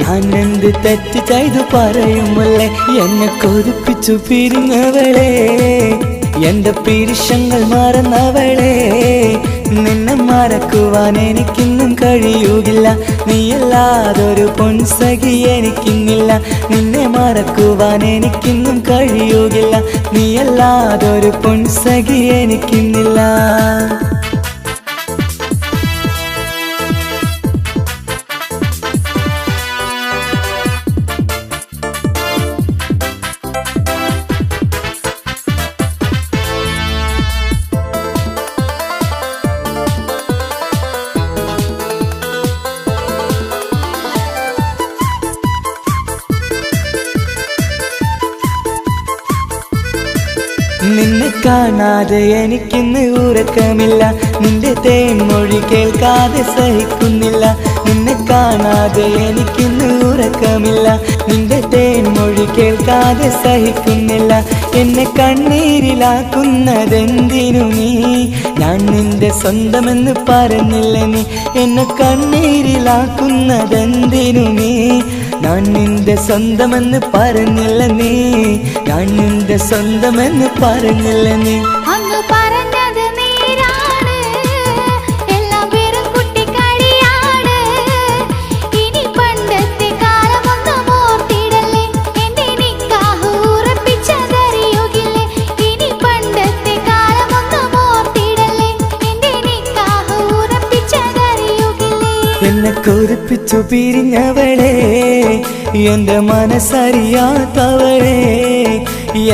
S1: ഞാൻ എന്ത് തെറ്റ് ചെയ്തു പറയുമല്ലേ. എന്നെ കൊതിപ്പിച്ചു പിരിഞ്ഞവളെ, എന്റെ പീരുഷങ്ങൾ മറന്നവളെ, നിന്നെ മറക്കുവാൻ എനിക്കിന്നും കഴിയുകില്ല, നീയല്ലാതൊരു പൊൻസഖി എനിക്കിന്നില്ല. നിന്നെ മറക്കുവാൻ എനിക്കിന്നും കഴിയുകില്ല, നീയല്ലാതൊരു പൊൻസഖി എനിക്കിന്നില്ല. നിന്നെ കാണാതെ എനിക്കിന്ന് ഉറക്കമില്ല, നിന്റെ തേൻമൊഴി കേൾക്കാതെ സഹിക്കുന്നില്ല. നിന്നെ കാണാതെ എനിക്കിന്ന് ഉറക്കമില്ല, നിന്റെ തേൻമൊഴി കേൾക്കാതെ സഹിക്കുന്നില്ല. എന്നെ കണ്ണീരിലാക്കുന്നതെന്തിനു നീ, ഞാൻ നിന്റെ സ്വന്തമെന്ന് പറഞ്ഞില്ല നീ. എന്നെ കണ്ണീരിലാക്കുന്നതെന്തിനു നീ, ഞാൻ നിന്റെ സ്വന്തമെന്ന് പറഞ്ഞില്ല നീ, ഞാൻ നിന്റെ സ്വന്തമെന്ന് പറഞ്ഞില്ല നീ.
S2: അങ്ങ് പറഞ്ഞത് നേരാണ്, എല്ലാം വെറും കുട്ടിക്കളിയാണ്. ഇനി പണ്ടത്തെ കാലമൊന്നും ഓർത്തിടല്ലേ, എന്റെ നിക്കാഹ് ഉറപ്പിച്ചതറിയുകില്ലേ. ഇനി പണ്ടത്തെ കാലമൊന്നും ഓർത്തിടല്ലേ, എന്റെ നിക്കാഹ് ഉറപ്പിച്ചതറിയുകില്ലേ.
S1: എന്നെ കൊതിപ്പിച്ചു പിരിഞ്ഞവളെ, എന്റെ മനസ്സറിയാത്തവളെ,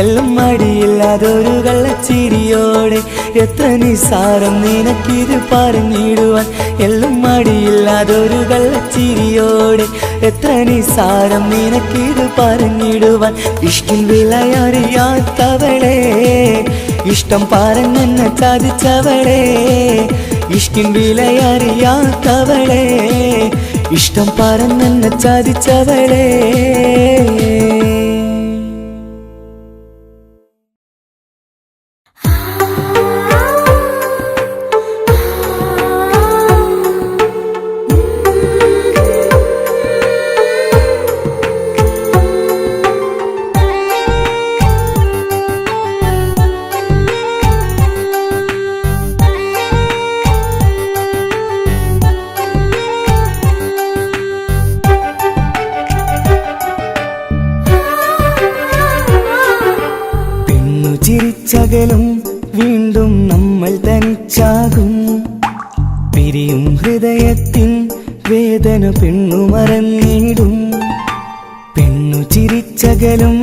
S1: എല്ലാം മടിയില്ലാതൊരു കള്ളച്ചിരിയോടെ, എത്ര നിസാരം നിനക്കിത് പറഞ്ഞിടുവാൻ. എല്ലാം മടിയില്ലാതൊരു കള്ളച്ചിരിയോടെ, എത്ര നിസാരം നിനക്കിത് പറഞ്ഞിടുവാൻ. ഇഷ്കിൻ വിലയറിയാത്തവളെ, ഇഷ്ടം പറഞ്ഞെന്നെ ചതിച്ചവളെ, ഇഷ്കിൻ വിലയറിയാത്തവളെ, ഇഷ്ടം പറഞ്ഞെന്നെ ചതിച്ചവളെ. ചിരിച്ചകലും വീണ്ടും നമ്മൾ തനിച്ചാകും, പിരിയും ഹൃദയത്തിൻ വേദന പെണ്ണു മറന്നിടും. പെണ്ണു ചിരിച്ചകലും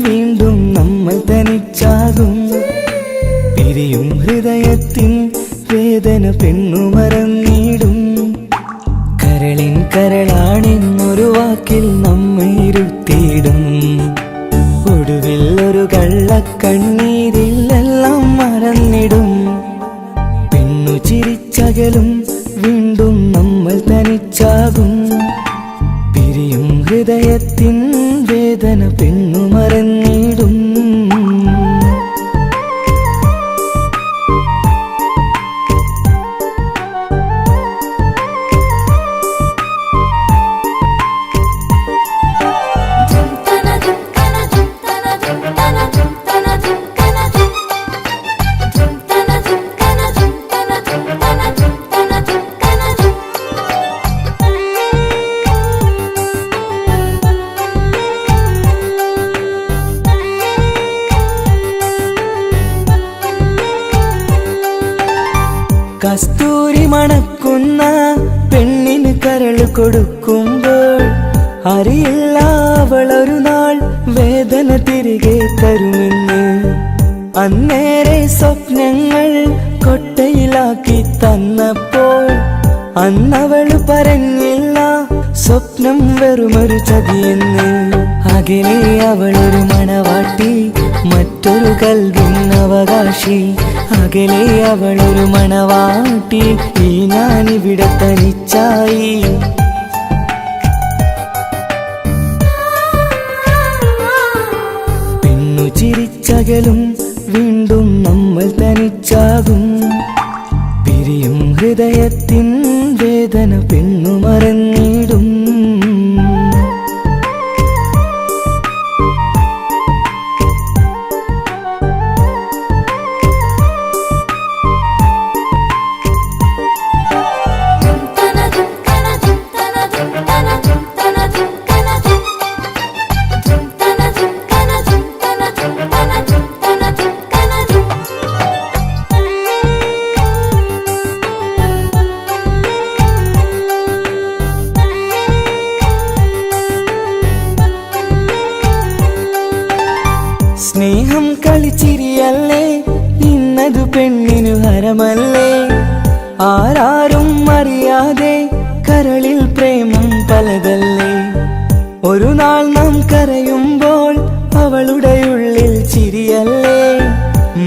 S1: വീണ്ടും നമ്മൾ തനിച്ചാകും, പിരിയും ഹൃദയത്തിൻ വേദന പെണ്ണു മറന്നിടും. കരളിൻ കരളാണെന്നൊരു വാക്കിൽ നമ്മെ ഇരുത്തിയിടും, ഒടുവിൽ ഒരു കള്ളക്കണ്ണീരിലെല്ലാം മറന്നിടും. ചിരിച്ചകലും വീണ്ടും നമ്മൾ തനിച്ചാകും പിരിയും ഹൃദയത്തിൻ വേദന പെണ്ണു മറന്നിടും കസ്തൂരി മണക്കുന്ന പെണ്ണിന് കരള് കൊടുക്കുമ്പോൾ അറിയില്ല അവളൊരു നാൾ വേദന തിരികെ തരുമെന്ന് അന്നേരെ സ്വപ്നങ്ങൾ കൊട്ടയിലാക്കി തന്നപ്പോൾ അന്നവള് പറഞ്ഞില്ല സ്വപ്നം വെറുമൊരു ചതിയെന്ന് അകലെ അവളൊരു മണവാട്ടി മറ്റൊരു കൽവിൻ അവകാശി അകലെ അവളൊരു മണവാട്ടി ഈ ഞാനിവിടെ തനിച്ചായി പെണ്ണു ചിരിച്ചകലും വീണ്ടും നമ്മൾ തനിച്ചാകും പിരിയും ഹൃദയത്തിൻ വേദന പെണ്ണു മറന്നിടും സ്നേഹം കളിച്ചിരിയല്ലേ ഇന്നതു പെണ്ണിനു ഹരമല്ലേ ആരാരും അറിയാതെ കരളിൽ പ്രേമം പലതല്ലേ ഒരു നാൾ നാം കരയുമ്പോൾ അവളുടെ ഉള്ളിൽ ചിരിയല്ലേ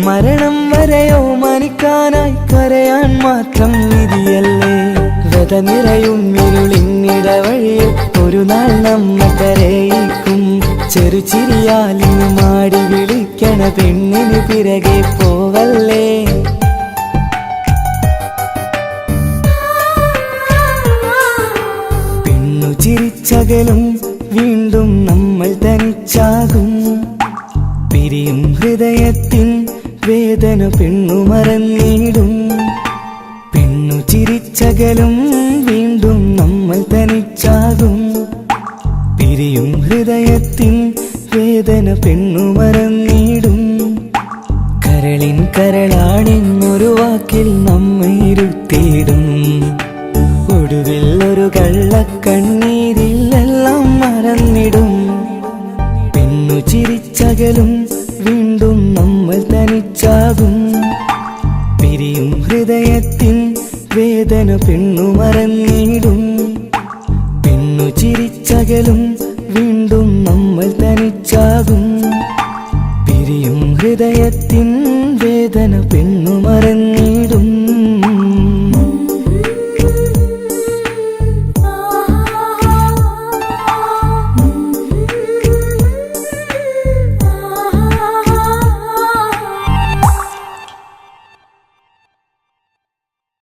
S1: മരണം വരെയോ മരിക്കാനായി കരയാൻ മാത്രം വിധിയല്ലേ വ്യത നിറയും ഇരുളിന്നിടവഴിയിൽ ഒരു നാൾ നമ്മ കരയിക്കും ചെറുചിരിയാലിന് മാടി വിളിക്കണ പെണ്ണിന് പിറകെ പോവല്ലേ പെണ്ണു ചിരിച്ചകലും വീണ്ടും നമ്മൾ തനിച്ചാകും പിരിയും ഹൃദയത്തിൻ വേദന പെണ്ണു മറന്നിടും പെണ്ണു ചിരിച്ചകലും വീണ്ടും നമ്മൾ തനിച്ചാകും പിരിയും ഹൃദയത്തിൻ വേദന പെണ്ണു മറന്നിടും കരളിൻ കരളാണെന്നൊരു വാക്കിൽ നമ്മെ ഇരുത്തിയിടും ഒടുവിൽ ഒരു കള്ളക്കണ്ണീരിലെല്ലാം മറന്നിടും പെണ്ണു ചിരിച്ചകലും വീണ്ടും നമ്മൾ തനിച്ചാകും പിരിയും ഹൃദയത്തിൻ വേദന പെണ്ണു മറന്നിടും പെണ്ണു ചിരിച്ചകലും വീണ്ടും നമ്മൾ തനിച്ചാകും പിരിയും ഹൃദയത്തിൻ വേദന പെണ്ണു മറന്നിടും